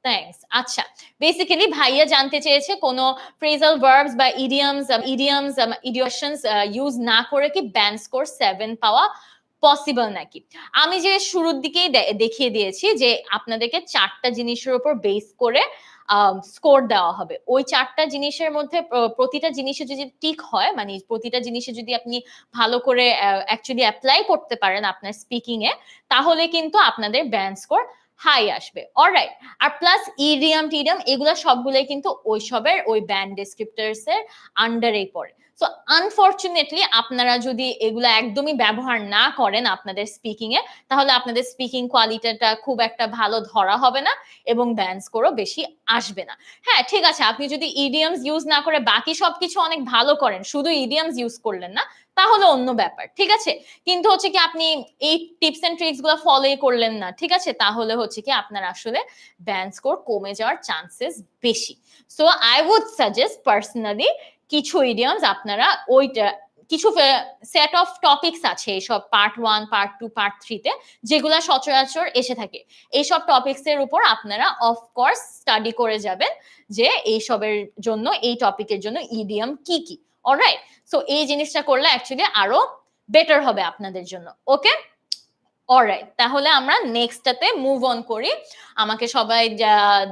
Thanks. আচ্ছা, বেসিক্যালি ভাইয়া জানতে চেয়েছে কোনো ফ্রেজাল ভার্বস বা ইডিয়মস ইউজ না করে কি ব্যান্ড স্কোর 7 পাওয়া পসিবল নাকি। আমি যে শুরুর দিকেই দেখিয়ে দিয়েছি যে আপনাদেরকে 4টা জিনিসের উপর বেস করে স্কোর দেওয়া হবে। ওই 4টা জিনিসের মধ্যে প্রতিটা জিনিসে যদি টিক হয়, মানে প্রতিটা জিনিসে যদি আপনি ভালো করে অ্যাকচুয়ালি অ্যাপ্লাই করতে পারেন আপনার স্পিকিং এ, তাহলে কিন্তু আপনাদের ব্যান্ড স্কোর হাই আসবে। অলরাইট, আর প্লাস ইডিয়াম টিডিয়াম এগুলো সবগুলোই কিন্তু ওইসবের ওই ব্যান্ড ডেসক্রিপ্টরস এর আন্ডারেই পড়ে। সো আনফরচুনেটলি আপনারা যদি এগুলো একদমই ব্যবহার না করেন আপনাদের স্পিকিং এ, তাহলে আপনাদের স্পিকিং কোয়ালিটিটা খুব একটা ভালো ধরা হবে না এবং ব্যান্ড স্কোরও বেশি আসবে না। হ্যাঁ, ঠিক আছে, আপনি যদি ইডিয়ামস ইউজ না করে বাকি সবকিছু অনেক ভালো করেন, শুধু ইডিয়ামস ইউজ করলেন না, তাহলে অন্য ব্যাপার, ঠিক আছে। কিন্তু হচ্ছে কি আপনি এই টিপস এন্ড ট্রিক্স গুলো ফলো করলেন না, ঠিক আছে, তাহলে হচ্ছে কি আপনার আসলে ব্যান্ড স্কোর কমে যাওয়ার চান্সেস বেশি। So I would suggest personally কিছু ইডিয়মস আপনারা ওইটা, কিছু সেট অফ টপিকস আছে এইসব পার্ট 1, পার্ট 2, পার্ট 3 তে, যেগুলা সচরাচর এসে থাকে। এইসব টপিকস এর উপর আপনারা অফকোর্স স্টাডি করে যাবেন যে এইসবের জন্য, এই টপিকের জন্য ইডিয়ম কি কি। অলরাইট, সো এই জিনিসটা করলে অ্যাকচুয়ালি আরো বেটার হবে আপনাদের জন্য। ওকে, অলরাইট, তাহলে আমরা নেক্সটটাতে মুভ অন করি। আমাকে সবাই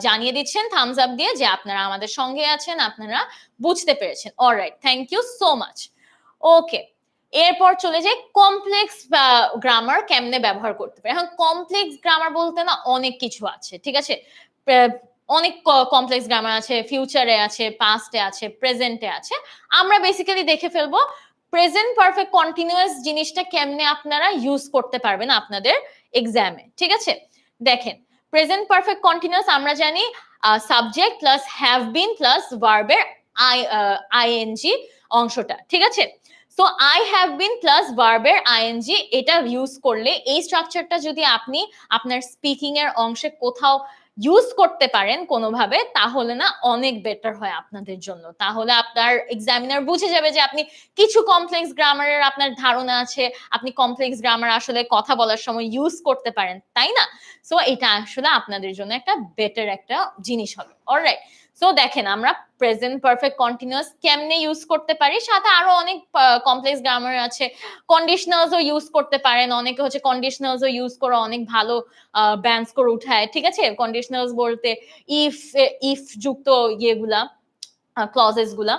জানিয়ে দিচ্ছেন থামস আপ দিয়ে যে আপনারা আমাদের সঙ্গে আছেন, আপনারা বুঝতে পেরেছেন। Alright, thank you so much. Okay, এরপর চলে যাই কমপ্লেক্স গ্রামার কেমনে ব্যবহার করতে পারে। এখন কমপ্লেক্স গ্রামার বলতে না অনেক কিছু আছে, ঠিক আছে। অনেক কমপ্লেক্স গ্রামার আছে, ফিউচারে আছে, পাস্টে আছে, প্রেজেন্টে আছে। আমরা বেসিক্যালি দেখে ফেলবো প্রেজেন্ট পারফেক্ট কন্টিনিউয়াস জিনিসটা কেমনে আপনারা ইউজ করতে পারবেন আপনাদের এক্সামে, ঠিক আছে। দেখেন, প্রেজেন্ট পারফেক্ট কন্টিনিউয়াস আমরা জানি subject plus have been plus ভার্বের আইএনজি অংশটা, ঠিক আছে। So I have been plus ভার্বের আইএনজি, এটা ইউজ করলে এই স্ট্রাকচারটা যদি আপনি আপনার স্পিকিং এর অংশে কোথাও ইউজ করতে পারেন কোনোভাবে, তাহলে না অনেক বেটার হয় আপনাদের জন্য। তাহলে আপনার এক্সামিনার বুঝে যাবে যে আপনি কিছু কমপ্লেক্স গ্রামারের আপনার ধারণা আছে, আপনি কমপ্লেক্স গ্রামার আসলে কথা বলার সময় ইউজ করতে পারেন, তাই না? সো এটা আসলে আপনাদের জন্য একটা বেটার একটা জিনিস হবে। অলরাইট, সো দেখেন আমরা প্রেজেন্ট পারফেক্ট কন্টিনিউয়াস কেমনে ইউজ করতে পারি, সাথে আরো অনেক কমপ্লেক্স গ্রামার আছে। কন্ডিশনালসও ইউজ করতে পারেন, অনেকে হচ্ছে কন্ডিশনালসও ইউজ করে অনেক ভালো ব্যান্স করে উঠায়, ঠিক আছে? কন্ডিশনালস বলতে ইফ ইফ যুক্ত ইয়েগুলা, ক্লজেস গুলা।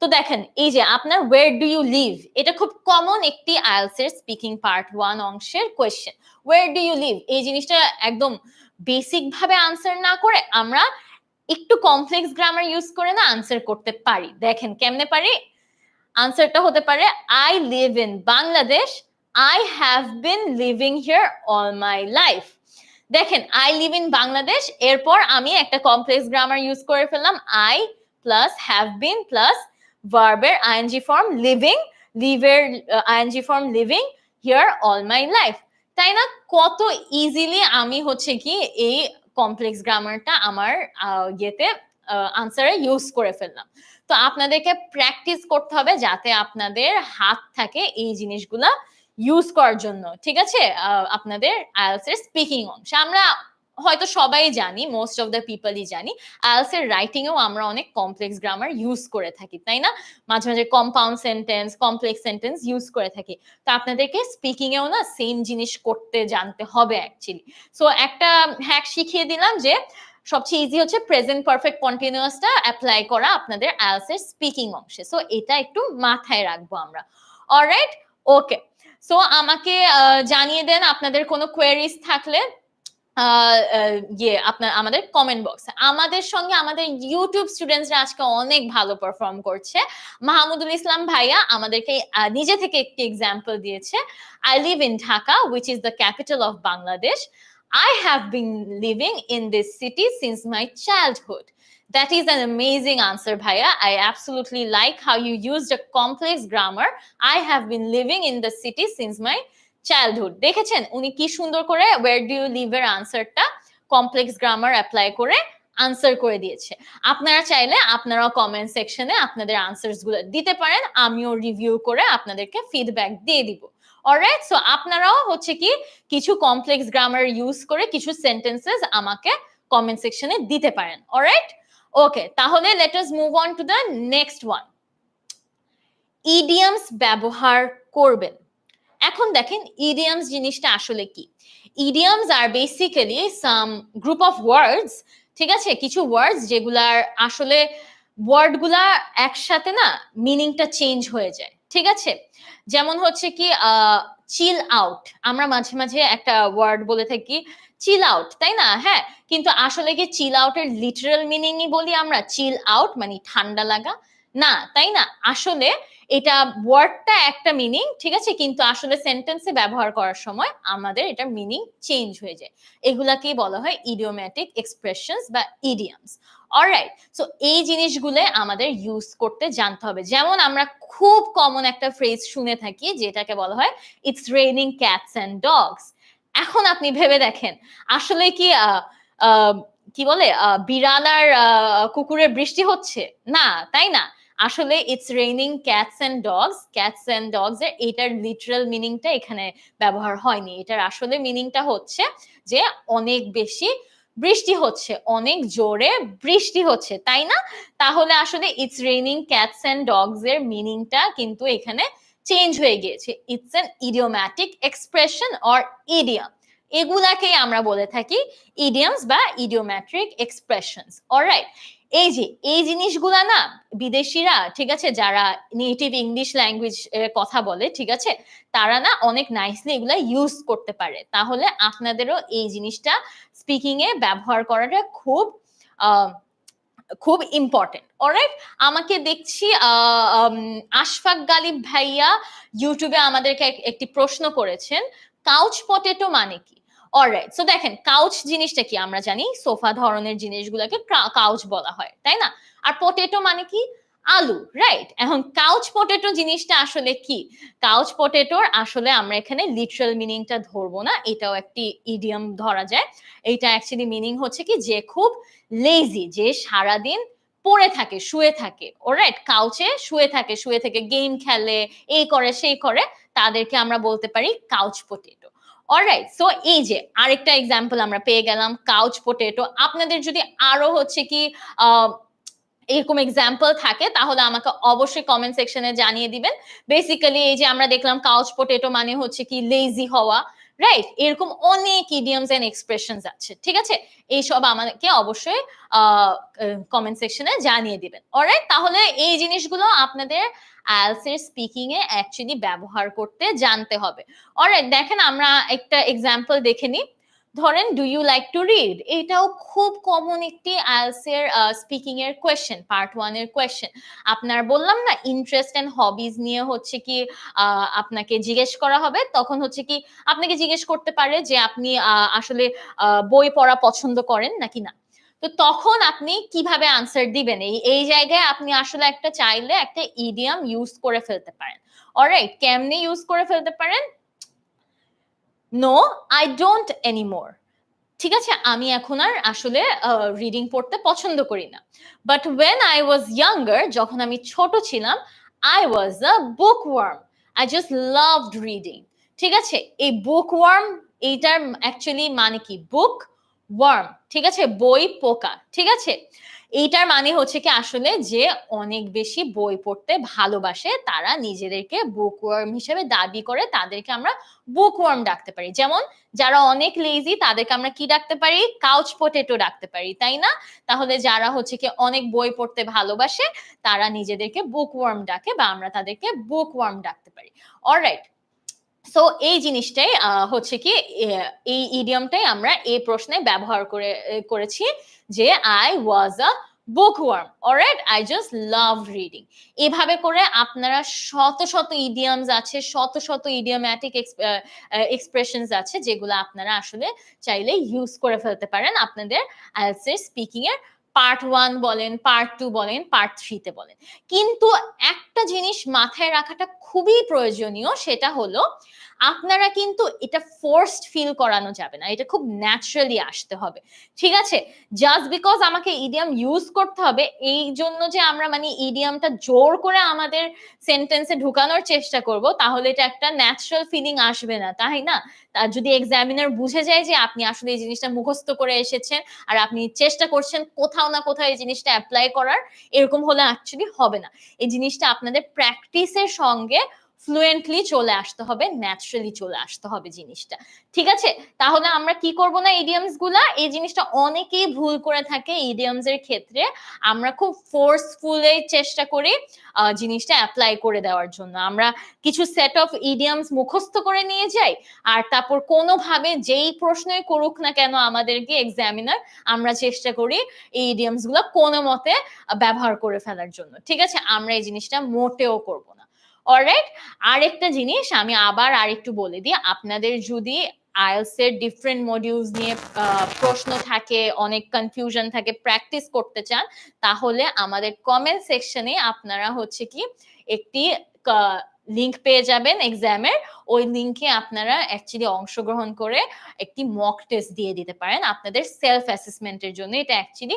তো দেখেন এই যে আপনার ওয়ের ডু ইউ লিভ, এটা খুব কমন একটি আইএলটিএস এর স্পিকিং পার্ট 1 অংশের কোয়েশ্চেন। ওয়ের ডু ইউ লিভ, এই জিনিসটা একদম বেসিক ভাবে আনসার না করে আমরা একটু কমপ্লেক্স গ্রামার ইউজ করে না আনসার করতে পারি। দেখেন কেমনে পারি, আনসারটা হতে পারে I live in Bangladesh, I have been living here all my life. দেখেন আই লিভ ইন বাংলাদেশ, এরপর আমি একটা কমপ্লেক্স গ্রামার ইউজ করে ফেললাম, I plus have been plus ভার্বের আইএনজি ফর্ম লিভিং, লিভের I N G form living here all my life. তাই না? কত ইজিলি আমি হচ্ছে কি এই কমপ্লেক্স গ্রামারটা আমার ইয়েতে আনসারে ইউজ করে ফেললাম। তো আপনাদেরকে প্র্যাকটিস করতে হবে যাতে আপনাদের হাত থাকে এই জিনিসগুলা ইউজ করার জন্য, ঠিক আছে? আপনাদের আইএলটিএস এর স্পিকিং অংশ আমরা হয়তো সবাই জানি, মোস্ট অফ দ্য পিপলই জানি, আইএলটিএস এর রাইটিং এও আমরা অনেক কমপ্লেক্স গ্রামার ইউজ করে থাকি, তাই না? মাঝে মাঝে compound sentence, complex sentence use করে থাকি। তো আপনাদেরকে স্পিকিং এও না সেম জিনিস করতে জানতে হবে অ্যাকচুয়ালি। সো একটা হ্যাক শিখিয়ে দিলাম যে সবচেয়ে ইজি হচ্ছে প্রেজেন্ট পারফেক্ট কন্টিনিউয়াসটা অ্যাপ্লাই করা আপনাদের আইএলটিএস এর স্পিকিং অংশে। সো এটা একটু মাথায় রাখবো আমরা। অলরাইট, ওকে। সো আমাকে জানিয়ে দেন আপনাদের কোনো কোয়েরিজ থাকলে আপনার আমাদের কমেন্ট বক্সে। আমাদের সঙ্গে আমাদের ইউটিউব স্টুডেন্টসরা আজকে অনেক ভালো পারফর্ম করছে। মাহমুদুল ইসলাম ভাইয়া আমাদেরকে নিজে থেকে একটি এক্সাম্পল দিয়েছে। I live in Dhaka, which is the capital of Bangladesh. I have been living in this city since my childhood. That is an amazing answer, Bhaiya. I absolutely like how you used a complex grammar. I have been living in the city since my childhood. দেখেছেন উনি কি সুন্দর করে ওয়্যার ডু ইউ লিভ এর আনসারটা কমপ্লেক্স গ্রামার অ্যাপ্লাই করে আনসার করে দিয়েছে। আপনারা চাইলে আপনারাও কমেন্ট সেকশনে আপনাদের আনসারস গুলো দিতে পারেন, আমিও রিভিউ করে আপনাদেরকে ফিডব্যাক দিয়ে দিব। অলরাইট, সো আপনারাও হচ্ছে কি কিছু কমপ্লেক্স গ্রামার ইউজ করে কিছু সেন্টেন্সেস আমাকে কমেন্ট সেকশনে দিতে পারেন। অলরাইট, ওকে, তাহলে let us move on to the next one. Idioms ব্যবহার করবেন। এখন দেখেন ইডিয়ামস জিনিসটা আসলে কি। ইডিয়ামস আর basically some group of words, ঠিক আছে? কিছু ওয়ার্ডস যেগুলার আসলে ওয়ার্ডগুলা একসাথে না মিনিংটা চেঞ্জ হয়ে যায়, ঠিক আছে? যেমন হচ্ছে কি চিল আউট, আমরা মাঝে মাঝে একটা ওয়ার্ড বলে থাকি চিল আউট, তাই না? হ্যাঁ, কিন্তু আসলে কি চিল আউটের লিটারাল মিনিংই বলি আমরা চিল আউট মানে ঠান্ডা লাগা? না, তাই না? আসলে এটা ওয়ার্ডটা একটা মিনিং, ঠিক আছে, কিন্তু আসলে সেন্টেন্সে ব্যবহার করার সময় আমাদের এটার মিনিং চেঞ্জ হয়ে যায়। এগুলাকেই বলা হয় ইডিওম্যাটিক এক্সপ্রেশনস বা ইডিয়ামস। অলরাইট, সো এই জিনিসগুলো আমাদের ইউজ করতে জানতে হবে। যেমন আমরা খুব কমন একটা ফ্রেজ শুনে থাকি যেটাকে বলা হয় it's raining cats and dogs. এখন আপনি ভেবে দেখেন আসলে কি কি বলে বিড়াল আর কুকুরের বৃষ্টি হচ্ছে? না, তাই না? আসলে it's raining cats and dogs, cats and dogs এর এটার লিটারাল মিনিংটা এখানে ব্যবহার হয়নি। এটার আসলে মিনিংটা হচ্ছে যে অনেক বেশি বৃষ্টি হচ্ছে, অনেক জোরে বৃষ্টি হচ্ছে, তাই না? তাহলে আসলে it's raining cats and dogs এর মিনিংটা কিন্তু এখানে চেঞ্জ হয়ে গিয়েছে। It's an idiomatic expression or idiom. এগুলাকেই আমরা বলে থাকি ইডিয়ামস বা ইডিওম্যাট্রিক এক্সপ্রেশনস। অলরাইট, এই যে এই জিনিসগুলা না বিদেশিরা, ঠিক আছে, যারা নেটিভ ইংলিশ ল্যাঙ্গুয়েজ কথা বলে, ঠিক আছে, তারা না অনেক নাইসলি এগুলা ইউজ করতে পারে। তাহলে আপনাদেরও এই জিনিসটা স্পিকিং এ ব্যবহার করাটা খুব খুব ইম্পর্টেন্ট। অলরাইট, আমাকে দেখছি আশফাক গালিব ভাইয়া ইউটিউবে আমাদেরকে একটি প্রশ্ন করেছেন, কাউচ পটেটো মানে কি? অলরাইট, সো দেখেন কাউচ জিনিসটা কি আমরা জানি, সোফা ধরনের জিনিসগুলোকে কাউচ বলা হয়, তাই না? আর পটেটো মানে কি? আলু, রাইট? এখন কাউচ পটেটো জিনিসটা আসলে কি? কাউচ পটেটোর আসলে আমরা এখানে লিটারাল মিনিংটা ধরবো না, এটাও একটি ইডিয়ম ধরা যায়। এইটা অ্যাকচুয়ালি মিনিং হচ্ছে কি যে খুব লেজি, যে সারাদিন পড়ে থাকে, শুয়ে থাকে, অলরাইট? কাউচে শুয়ে থেকে গেম খেলে, এই করে সেই করে, তাদেরকে আমরা বলতে পারি কাউচ পটেটো। অলরাইট? সো এই যে আরেকটা এক্সাম্পল আমরা পেয়ে গেলাম কাউচ পটেটো। আপনাদের যদি আরো হচ্ছে কি আ এরকম এক্সাম্পল থাকে তাহলে আমাকে অবশ্যই কমেন্ট সেকশনে জানিয়ে দিবেন। বেসিক্যালি এই যে আমরা দেখলাম কাউচ পটেটো মানে হচ্ছে কি লেজি হওয়া, রাইট? এরকম অনেক ইডিয়মস এন্ড এক্সপ্রেশনস আছে। ঠিক আছে? এইসব আমাকে অবশ্যই আ কমেন্ট সেকশনে জানিয়ে দিবেন। অলরাইট? তাহলে এই জিনিসগুলো আপনাদের IELTS এর স্পিকিং এ অ্যাকচুয়ালি ব্যবহার করতে জানতে হবে। অলরাইট? দেখেন আমরা একটা এক্সাম্পল দেখে নিই। ধরেন do you like to read, এটাও খুব কমন একটি আইএলটিএস এর স্পিকিং এর কোয়েশ্চেন, পার্ট 1 এর কোয়েশ্চেন। আপনার বললাম না ইন্টারেস্ট এন্ড হবিজ নিয়ে হচ্ছে কি আপনাকে জিজ্ঞেস করা হবে, তখন হচ্ছে কি আপনাকে জিজ্ঞেস করতে পারে যে আপনি আসলে বই পড়া পছন্দ করেন নাকি না। তো তখন আপনি কিভাবে আনসার দিবেন, এই জায়গায় আপনি আসলে একটা চাইলে একটা ইডিয়াম ইউজ করে ফেলতে পারেন। অলরাইট? কেমনে ইউজ করে ফেলতে পারেন? No, I don't anymore. ঠিক আছে? আমি এখন আর আসলে রিডিং পড়তে পছন্দ করি না। But when I was younger, যখন আমি ছোট ছিলাম, I was a bookworm. I just loved reading. ঠিক আছে? এই bookworm এইটার অ্যাকচুয়ালি মানে কি? বুক ওয়ার্ম। ঠিক আছে? বই পোকা। ঠিক আছে? এইটার মানে হচ্ছে কি আসলে যে অনেক বেশি বই পড়তে ভালোবাসে, তারা নিজেদেরকে বুকওয়ার্ম হিসেবে দাবি করে, তাদেরকে আমরা বুকওয়ার্ম ডাকতে পারি। যেমন যারা অনেক লেজি তাদেরকে আমরা কি ডাকতে পারি? কাউচ পটেটো ডাকতে পারি, তাই না? তাহলে যারা হচ্ছে কি অনেক বই পড়তে ভালোবাসে তারা নিজেদেরকে বুকওয়ার্ম ডাকে বা আমরা তাদেরকে বুকওয়ার্ম ডাকতে পারি। অলরাইট? সো এই জিনিসটাই হচ্ছে কি এই ইডিয়মটাই আমরা এই প্রশ্নে ব্যবহার করেছি যে I was a bookworm, alright? I just love reading. এভাবে করে আপনারা শত শত ইডিয়মস আছে, শত শত ইডিয়ম্যাটিক এক্সপ্রেশনস আছে যেগুলো আপনারা আসলে চাইলে ইউজ করে ফেলতে পারেন আপনাদের আইএলটিএস এর স্পিকিং এর পার্ট 1 বলেন, পার্ট 2 বলেন, পার্ট 3 তে বলেন। কিন্তু একটা জিনিস মাথায় রাখাটা খুবই প্রয়োজনীয়, সেটা হলো আপনারা কিন্তু এটা ফোর্সড ফিল করানো যাবে না। এটা খুব ন্যাচারালি আসতে হবে। ঠিক আছে? জাস্ট বিকজ আমাকে ইডিয়ম ইউজ করতে হবে এই জন্য যে আমরা মানে ইডিয়মটা জোর করে আমাদের সেন্টেন্সে ঢুকানোর চেষ্টা করব, তাহলে এটা একটা ন্যাচারাল ফিলিং আসবে না, তাই না? যদি এক্সামিনার বুঝে যায় যে আপনি আসলে এই জিনিসটা মুখস্থ করে এসেছেন আর আপনি চেষ্টা করছেন কোথাও না কোথাও এই জিনিসটা এপ্লাই করার, এরকম হলে অ্যাকচুয়ালি হবে না। এই জিনিসটা আপনাদের প্র্যাকটিসের সঙ্গে ফ্লুয়েন্টলি চলে আসতে হবে, ন্যাচারালি চলে আসতে হবে জিনিসটা। ঠিক আছে? তাহলে আমরা কি করব না ইডিয়মস গুলা, এই জিনিসটা অনেকেই ভুল করে থাকে ইডিয়মস এর ক্ষেত্রে। আমরা খুব ফোর্সফুলি চেষ্টা করি জিনিসটা এপ্লাই করে দেওয়ার জন্য। আমরা কিছু সেট অফ ইডিয়মস মুখস্থ করে নিয়ে যাই আর তারপর কোনোভাবে যেই প্রশ্নই করুক না কেন আমাদেরকে এক্সামিনার, আমরা চেষ্টা করি এই ইডিয়মস গুলা কোনো মতে ব্যবহার করে ফেলার জন্য। ঠিক আছে? আমরা এই জিনিসটা মোটেও করব না। অলরাইট? আরেকটা জিনিস আমি আবার আরেকটু বলে দিই, আপনাদের যদি আইএলটিএস এর ডিফারেন্ট মডিউলস নিয়ে প্রশ্ন থাকে, অনেক কনফিউশন থাকে, প্র্যাকটিস করতে চান, তাহলে আমাদের কমেন্ট সেকশনে আপনারা হচ্ছে কি একটি লিংক পেয়ে যাবেন এক্সামের। ওই লিংকে আপনারা অ্যাকচুয়ালি অংশগ্রহণ করে একটি মক টেস্ট দিয়ে দিতে পারেন আপনাদের সেলফ অ্যাসেসমেন্টের জন্য। এটা অ্যাকচুয়ালি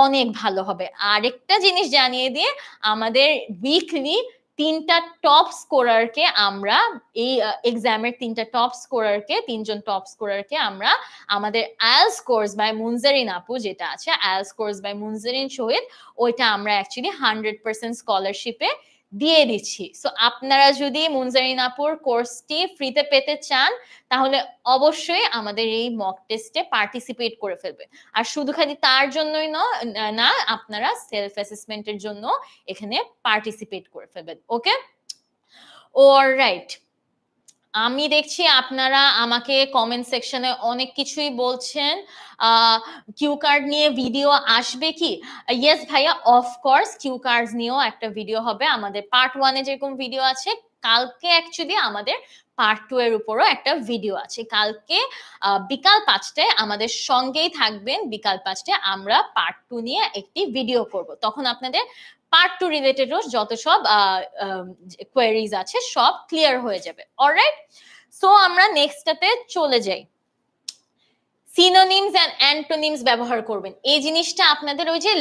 অনেক ভালো হবে। আরেকটা জিনিস জানিয়ে দিয়ে, আমাদের উইকলি ৩টা টপ স্কোরারকে আমরা এই এক্সামের ৩টা টপ স্কোরারকে, ৩ জন টপ স্কোরারকে আমরা আমাদের আইএলটিএস কোর্স বাই মুনজারিন আপু যেটা আছে, আইএলটিএস কোর্স বাই মুনজারিন শহীদ, ওইটা আমরা অ্যাকচুয়ালি 100% স্কলারশিপে দিয়ে দিচ্ছি। সো আপনারা যদি মুনজারিন আপুর কোর্সটি ফ্রিতে পেতে চান তাহলে অবশ্যই আমাদের এই মক টেস্টে পার্টিসিপেট করে ফেলবেন। আর শুধু খালি তার জন্যই না, আপনারা সেলফ অ্যাসেসমেন্টের জন্য এখানে পার্টিসিপেট করে ফেলবেন। ওকে? অলরাইট। আমি দেখছি আপনারা আমাকে কমেন্ট সেকশনে অনেক কিছুই বলছেন। কিউ কার্ড নিয়ে ভিডিও আসবে কি? ইয়েস ভাইয়া, অফকোর্স কিউ কার্ডস নিয়েও একটা ভিডিও হবে। আমাদের পার্ট 1 এ যেরকম ভিডিও আছে, কালকে অ্যাকচুয়ালি আমাদের পার্ট 2 এর উপরও একটা ভিডিও আছে। কালকে বিকাল 5টায় আমাদের সঙ্গেই থাকবেন। বিকাল 5টায় আমরা পার্ট 2 নিয়ে একটি ভিডিও করব। তখন আপনাদের পার্ট 2 রিলেটেডও যত সব কোয়েরিজ আছে সব ক্লিয়ার হয়ে যাবে। অলরাইট, সো আমরা নেক্সটটাতে চলে যাই। সিনোনিমস এন্ড অ্যান্টোনিমস ব্যবহার করবেন। এই জিনিসটা আপনাদের ওই যে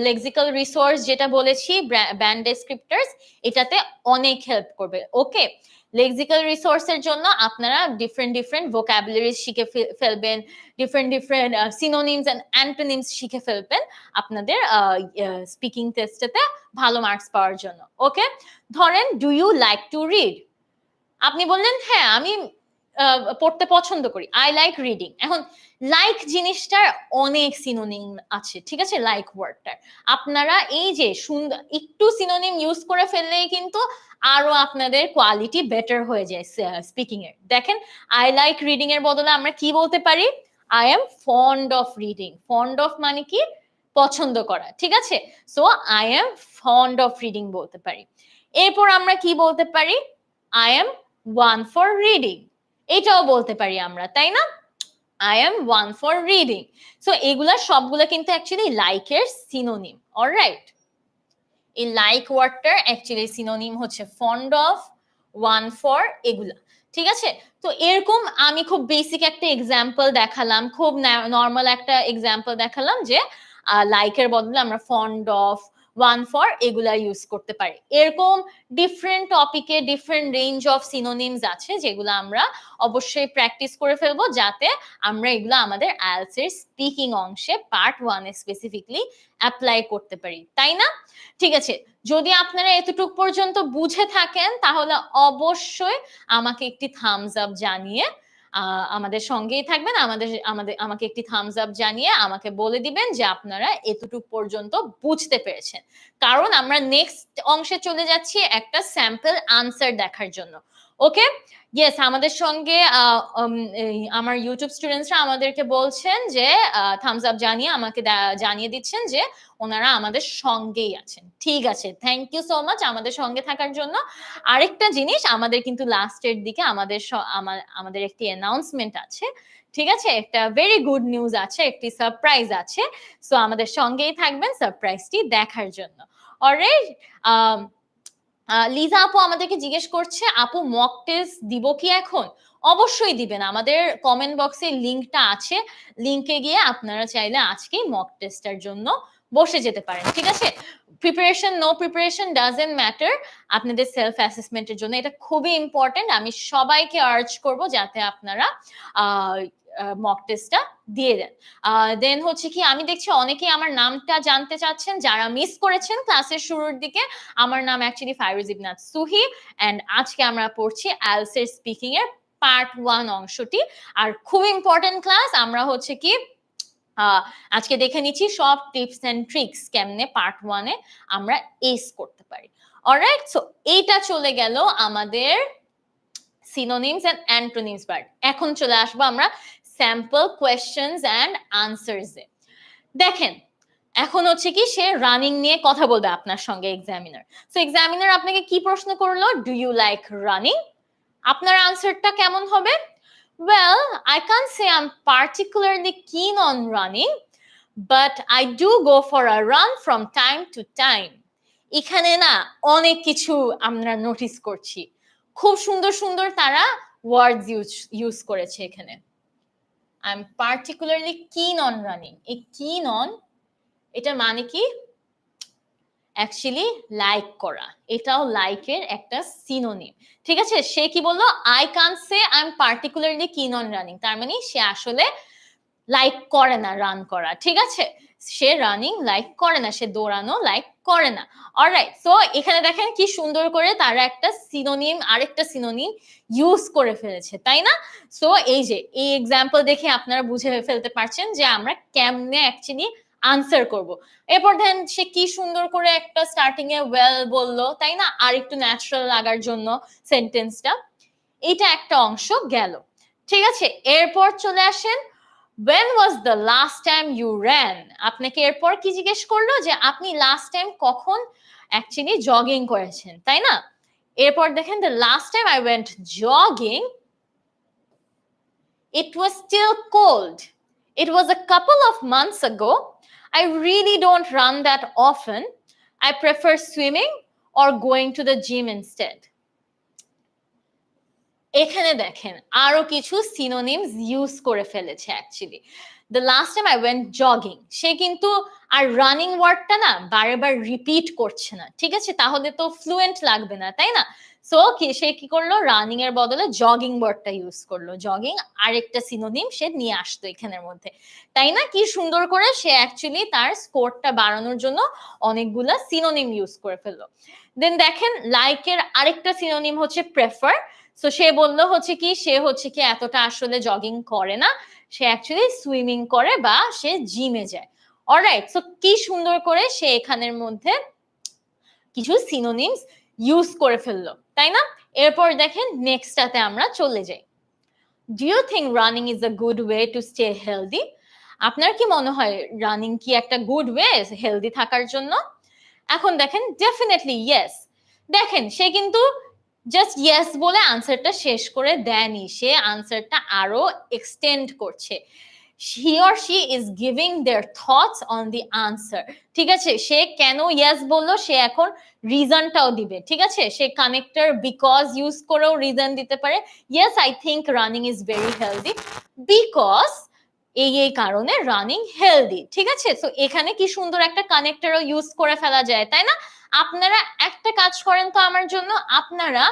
লেক্সিক্যাল রিসোর্স যেটা বলেছি, ব্যান্ড ডেসক্রিপ্টরস, এটাতে অনেক হেল্প করবে। ওকে, লেক্সিক্যাল রিসোর্সের জন্য আপনারা ডিফারেন্ট ভোকাবুলারিজ শিখে ফেলবেন, ডিফারেন্ট সিনোনিমস এন্ড অ্যান্টোনিমস শিখে ফেলবেন আপনাদের স্পিকিং টেস্টেতে ভালো মার্কস পাওয়ার জন্য। ওকে, ধরেন do you like to read, আপনি বললেন হ্যাঁ আমি পড়তে পছন্দ করি, আই লাইক রিডিং। এখন লাইক জিনিসটার অনেক সিনোনিম আছে, ঠিক আছে? লাইক ওয়ার্ডটার আপনারা এই যে সুন্দর একটু সিনোনিম ইউজ করে ফেললেই কিন্তু আরো আপনাদের কোয়ালিটি বেটার হয়ে যায় স্পিকিং এর। দেখেন, আই লাইক রিডিং এর বদলে আমরা কি বলতে পারি? I am fond of reading. Fond of মানে কি? পছন্দ করা, ঠিক আছে? So I am fond of reading বলতে পারি। এরপর আমরা কি বলতে পারি? I am one for reading, এটাও বলতে পারি আমরা, তাই না? I am one for reading. So এগুলা সবগুলা কিন্তু অ্যাকচুয়ালি লাইকের সিনোনিম। অলরাইট, এই লাইক ওয়ার্ডটার অ্যাকচুয়ালি সিনোনিম হচ্ছে ফন্ড অফ, ওয়ান ফর, এগুলা, ঠিক আছে? তো এরকম আমি খুব বেসিক একটা এক্সাম্পল দেখালাম, খুব নর্মাল একটা এক্সাম্পল দেখালাম যে লাইকের বদলে আমরা ফন্ড অফ, ওয়ান ফর এগুলা ইউজ করতে পারি। এরকম ডিফারেন্ট টপিকে ডিফারেন্ট রেঞ্জ অফ সিনোনিমস আছে যেগুলো আমরা অবশ্যই প্র্যাকটিস করে ফেলবো, যাতে আমরা এগুলো আমাদের আইএলটিএস এর স্পিকিং অংশে পার্ট 1 এ স্পেসিফিকলি অ্যাপ্লাই করতে পারি, তাই না? ঠিক আছে, যদি আপনারা এতটুকু পর্যন্ত বুঝে থাকেন তাহলে অবশ্যই আমাকে একটি থামস আপ জানিয়ে আমাদের সঙ্গেই থাকবেন। আমাকে একটি থামস আপ জানিয়ে আমাকে বলে দিবেন যে আপনারা এতটুকু পর্যন্ত বুঝতে পেরেছেন, কারণ আমরা নেক্সট অংশে চলে যাচ্ছি একটা স্যাম্পল আনসার দেখার জন্য। ওকে, ইয়েস, আমাদের সঙ্গে আমার ইউটিউব স্টুডেন্টসরা আমাদেরকে বলছেন যে থামস আপ জানিয়ে আমাকে জানিয়ে দিচ্ছেন যে ওনারা আমাদের সঙ্গেই আছেন। ঠিক আছে, থ্যাংক ইউ সো মাচ আমাদের সঙ্গে থাকার জন্য। আরেকটা জিনিস, আমাদের কিন্তু লাস্টের দিকে আমাদের একটি অ্যানাউন্সমেন্ট আছে, ঠিক আছে? একটা ভেরি গুড নিউজ আছে, একটি সারপ্রাইজ আছে। সো আমাদের সঙ্গেই থাকবেন সারপ্রাইজটি দেখার জন্য। অলরাইট, লিজা আপু আমাদেরকে জিজ্ঞেস করছে, আপু মক টেস্ট দিব কি এখন? অবশ্যই দিবেন, আমাদের কমেন্ট বক্সে লিংকটা আছে, লিংকে গিয়ে আপনারা চাইলে আজকেই মক টেস্টের জন্য বসে যেতে পারেন, ঠিক আছে? Preparation, no preparation doesn't matter, আপনাদের সেলফ অ্যাসেসমেন্টের জন্য এটা খুবই ইম্পর্টেন্ট। আমি সবাইকে আর্জ করব যাতে আপনারা মক টেস্টটা দিয়ে দেন। দেন হচ্ছে কি, আমি দেখছি অনেকেই আমার নামটা জানতে চাচ্ছেন, যারা মিস করেছেন ক্লাসের শুরুর দিকে। আমার নাম অ্যাকচুয়ালি ফাইরুজ ইবনাত সুহি, এন্ড আজকে আমরা পড়ছি আইএলটিএস এর স্পিকিং এর পার্ট 1 অংশটি। আর খুব ইম্পর্টেন্ট ক্লাস, আমরা হচ্ছে কি আজকে দেখে নিচ্ছি সব টিপস এন্ড ট্রিক্স কেমনে পার্ট 1 এ আমরা এস করতে পারি। অলরাইট, সো এইটা চলে গেল আমাদের সিনোনিমস এন্ড অ্যান্টোনিমস পার্ট। এখন চলে আসবো আমরা স্যাম্পল কোয়েশ্চেনস এন্ড আনসারস এ। দেখেন, এখন হচ্ছে কি সে রানিং নিয়ে কথা বলবে আপনার সঙ্গে এক্সামিনার। সো এক্সামিনার আপনাকে কি প্রশ্ন করলো? Do you like running? আপনার আনসারটা কেমন হবে? Well, I can't say I'm particularly keen on running, but I do go for a run from time to time. এখানে না অনেক কিছু আমরা নোটিস করছি, খুব সুন্দর সুন্দর তারা ওয়ার্ডস ইউজ করেছে এখানে। I'm particularly keen on running, এই keen on এটা মানে কি? অ্যাকচুয়ালি লাইক করা, এটাও লাইকের একটা সিনোনিম, ঠিক আছে? সে কি বললো? I can't say I am particularly কিন অন রানিং, তার মানে সে আসলে লাইক করে না রান করা, ঠিক আছে? সে রানিং লাইক করে না, সে দৌড়ানো লাইক করে না। অলরাইট, সো এখানে দেখেন কি সুন্দর করে তারা একটা সিনোনিম আরেকটা সিনোনিম ইউজ করে ফেলেছে, তাই না? সো এই যে এই এক্সাম্পল দেখে আপনারা বুঝে ফেলতে পারছেন যে আমরা কেমনে অ্যাকচুয়ালি আনসার করব। এরপর দেন সে কি সুন্দর করে একটা স্টার্টিং এ ওয়েল বললো, তাই না? আর একটু ন্যাচারাল লাগার জন্য সেন্টেন্সটা, এটা একটা অংশ গেল, ঠিক আছে? এরপর চলে আসেন, when was the last time you ran? আপনাকে এরপর কি জিজ্ঞেস করলো? যে আপনি লাস্ট টাইম কখন অ্যাকচুয়ালি জগিং করেছেন, তাই না? এরপর দেখেন, the last time I went jogging it was still cold, it was a couple of months ago, I really don't run that often, I prefer swimming or going to the gym instead. এখানে দেখেন আরো কিছু সিনোনিমস ইউজ করে ফেলেছে actually. The last time I went jogging, সে কিন্তু আর রানিং ওয়ার্ডটা না বারবার রিপিট করছে না, ঠিক আছে? তাহলে তো ফ্লুয়েন্ট লাগবে না, তাই না? সো সে কি করলো, রানিং এর বদলে জগিং ওয়ার্ডটা ইউজ করলো। জগিং আরেকটা সিনোনিম সে নিয়ে আসতো এখানের মধ্যে, তাই না? কি সুন্দর করে সে অ্যাকচুয়ালি তার স্কোরটা বাড়ানোর জন্য অনেকগুলা সিনোনিম ইউজ করে ফেললো। দেন দেখেন লাইকের আরেকটা সিনোনিম হচ্ছে প্রেফার। সো সে বললো হচ্ছে কি, সে হচ্ছে কি এতটা আসলে জগিং করে না, সে অ্যাকচুয়ালি সুইমিং করে বা সে জিমে যায়। অলরাইট, সো কি সুন্দর করে সে এখানের মধ্যে কিছু সিনোনিমস ইউজ করে ফেললো, তাই না? এরপর দেখেন নেক্সটটাতে আমরা চলে যাই। Do you think running is a good way to stay healthy? আপনার কি মনে হয় রানিং কি একটা গুড ওয়ে হেলদি থাকার জন্য? এখন দেখেন ডেফিনেটলি ইয়েস। দেখেন সে কিন্তু জাস্ট ইয়েস বলে আনসারটা শেষ করে দেয়নি, সে আনসারটা আরো এক্সটেন্ড করছে। he or she is giving their thoughts on the answer, ঠিক আছে? সে কেন ইয়েস বললো সে এখন রিজনটাও দিবে, ঠিক আছে? সে কানেক্টর বিকজ ইউজ করেও রিজন দিতে পারে। Yes, I think running is very healthy because এই কারণে রানিং হেলদি, ঠিক আছে? সো এখানে কি সুন্দর একটা কানেক্টরও ইউজ করে ফেলা যায়, তাই না? আপনারা একটা কাজ করেন তো আমার জন্য, আপনারা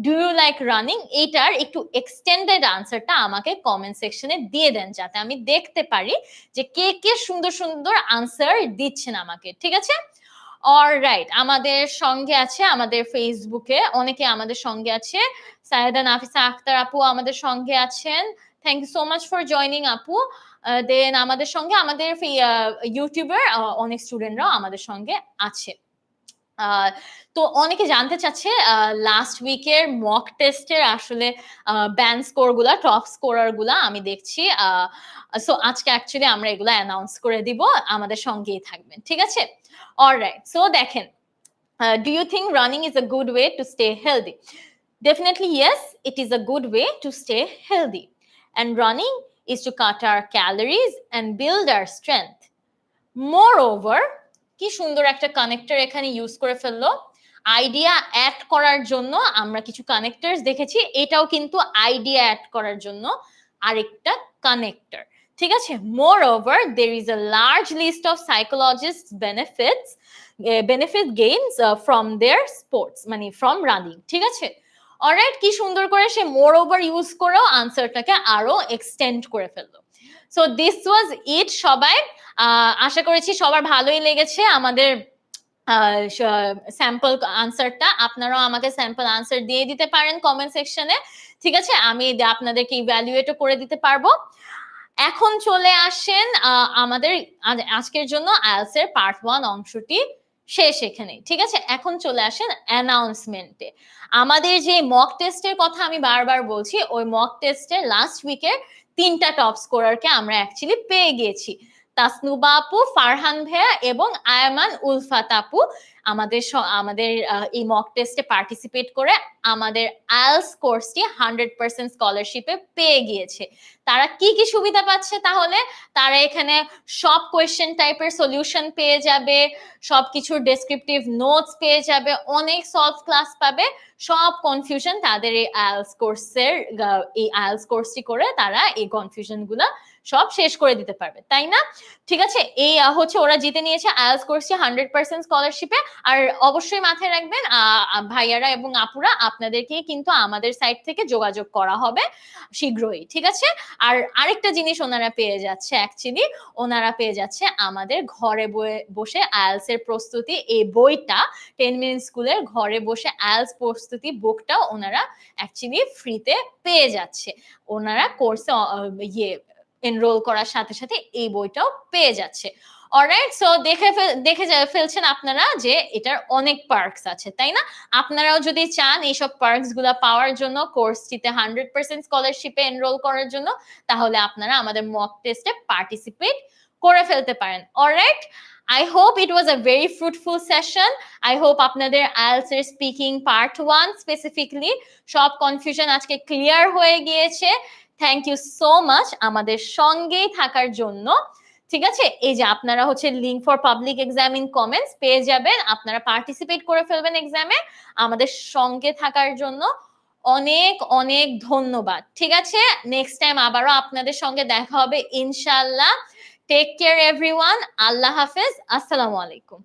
ডু ইউ লাইক রানিং এটার একটু এক্সটেন্ডেড আনসারটা আমাকে কমেন্ট সেকশনে দিয়ে দেন, যাতে আমি দেখতে পারি যে কে কে সুন্দর সুন্দর আনসার দিচ্ছেন আমাকে, ঠিক আছে? অলরাইট, আমাদের সঙ্গে আছে, আমাদের ফেসবুকে অনেকে আমাদের সঙ্গে আছে। সায়েদা নাফিসা আক্তার আপু আমাদের সঙ্গে আছেন, thank you so much for joining আপু। দেন আমাদের সঙ্গে আমাদের ইউটিউবের অনেক স্টুডেন্টরাও আমাদের সঙ্গে আছে। তো অনেকে জানতে চাচ্ছে লাস্ট উইকের মক টেস্টের আসলে ব্যান্ড স্কোর গুলা, টপ স্কোরার গুলা আমি দেখছি। সো আজকে অ্যাকচুয়ালি আমরা এগুলা অ্যানাউন্স করে দিব, আমাদের সঙ্গেই থাকবেন, ঠিক আছে? অলরাইট, সো দেখেন, do you think running is a good way to stay healthy? Definitely yes, it is a good way to stay healthy, and running is to cut our calories and build our strength. Moreover, কি সুন্দর একটা কানেক্টর এখানে ইউজ করে ফেললো। আইডিয়া অ্যাড করার জন্য আমরা কিছু কানেক্টরস দেখেছি, এটাও কিন্তু আইডিয়া অ্যাড করার জন্য আরেকটা কানেক্টর, ঠিক আছে? Moreover, there is a large list of psychologists benefit gains from their sports, মানে from running, ঠিক আছে? অলরাইট, কি সুন্দর করে সে মোর ওভার ইউজ করেও আনসারটাকে আরো এক্সটেন্ড করে ফেললো। সো দিস ওয়াজ ইট সবাই। আশা করেছি সবার ভালোই লেগেছে আমাদের স্যাম্পল আনসারটা। আপনারাও আমাকে স্যাম্পল আনসার দিয়ে দিতে পারেন কমেন্ট সেকশনে, ঠিক আছে? আমি আপনাদেরকে ইভ্যালুয়েটও করে দিতে পারবো। এখন চলে আসেন আমাদের আজকের জন্য আইএলটিএস এর পার্ট 1 অংশটি শেষ এখানে, ঠিক আছে? এখন চলে আসেন অ্যানাউন্সমেন্টে। আমাদের যে মক টেস্টের কথা আমি বারবার বলছি, ওই মক টেস্টের লাস্ট উইকের 3টা টপ স্কোরারকে আমরা অ্যাকচুয়ালি পেয়ে গিয়েছি। তাসনুবা আপু, ফারহান ভাইয়া এবং আয়মান উলফাত আপু আমাদের এই মক টেস্টে পার্টিসিপেট করে আমাদের আইএলটিএস কোর্সটি 100% স্কলারশিপে পেয়ে গিয়েছে। তারা কি কি সুবিধা পাচ্ছে? তাহলে তারা এখানে সব কোয়েশ্চেন টাইপের সলিউশন পেয়ে যাবে, সবকিছুর ডেসক্রিপটিভ নোটস পেয়ে যাবে, অনেক সলভ ক্লাস পাবে। সব কনফিউশন তাদের এই আইএলটিএস কোর্সটি করে তারা এই কনফিউশন গুলা সব শেষ করে দিতে পারবে, তাই না? ঠিক আছে, এই হচ্ছে ওরা জিতে নিয়েছে আইএলটিএস কোর্সটি 100% স্কলারশিপে। আর অবশ্যই মাথায় রাখবেন ভাইয়ারা এবং আপুরা, আপনাদেরকে কিন্তু আমাদের সাইট থেকে যোগাযোগ করা হবে শীঘ্রই, ঠিক আছে? আর আরেকটা জিনিস ওনারা পেয়ে যাচ্ছে, অ্যাকচুয়ালি ওনারা পেয়ে যাচ্ছে আমাদের ঘরে বসে আইএলটিএস এর প্রস্তুতি, এই বইটা 10 মিনিট স্কুলের ঘরে বসে আইএলটিএস প্রস্তুতি বুকটাও ওনারা অ্যাকচুয়ালি ফ্রিতে পেয়ে যাচ্ছে। ওনারা কোর্সে এনরোল করার সাথে সাথে এই বইটাও পেয়ে যাচ্ছে। অলরাইট, সো দেখে ফেলছেন আপনারা যে এটার অনেক পার্কস আছে, তাই না? আপনারাও যদি চান এইসব পার্কস গুলা পাওয়ার জন্য, কোর্সটিতে 100% স্কলারশিপে এনরোল করার জন্য, তাহলে আপনারা আমাদের মক টেস্টে পার্টিসিপেট করে ফেলতে পারেন। Alright, I hope it was a very fruitful session. I hope আপনাদের IELTS এর স্পিকিং পার্ট 1 স্পেসিফিকলি সব কনফিউশন আজকে ক্লিয়ার হয়ে গিয়েছে। থ্যাংক ইউ সো মাচ আমাদের সঙ্গেই থাকার জন্য। ঠিক আছে, এই যে আপনারা হচ্ছে link for public exam in comments পেয়ে যাবেন, আপনারা পার্টিসিপেট করে ফেলবেন এক্সামে। আমাদের সঙ্গে থাকার জন্য অনেক অনেক ধন্যবাদ। ঠিক আছে, নেক্সট টাইম আবারও আপনাদের সঙ্গে দেখা হবে ইনশাআল্লাহ। টেক কেয়ার এভরিওয়ান, আল্লাহ হাফেজ, আসসালামু আলাইকুম।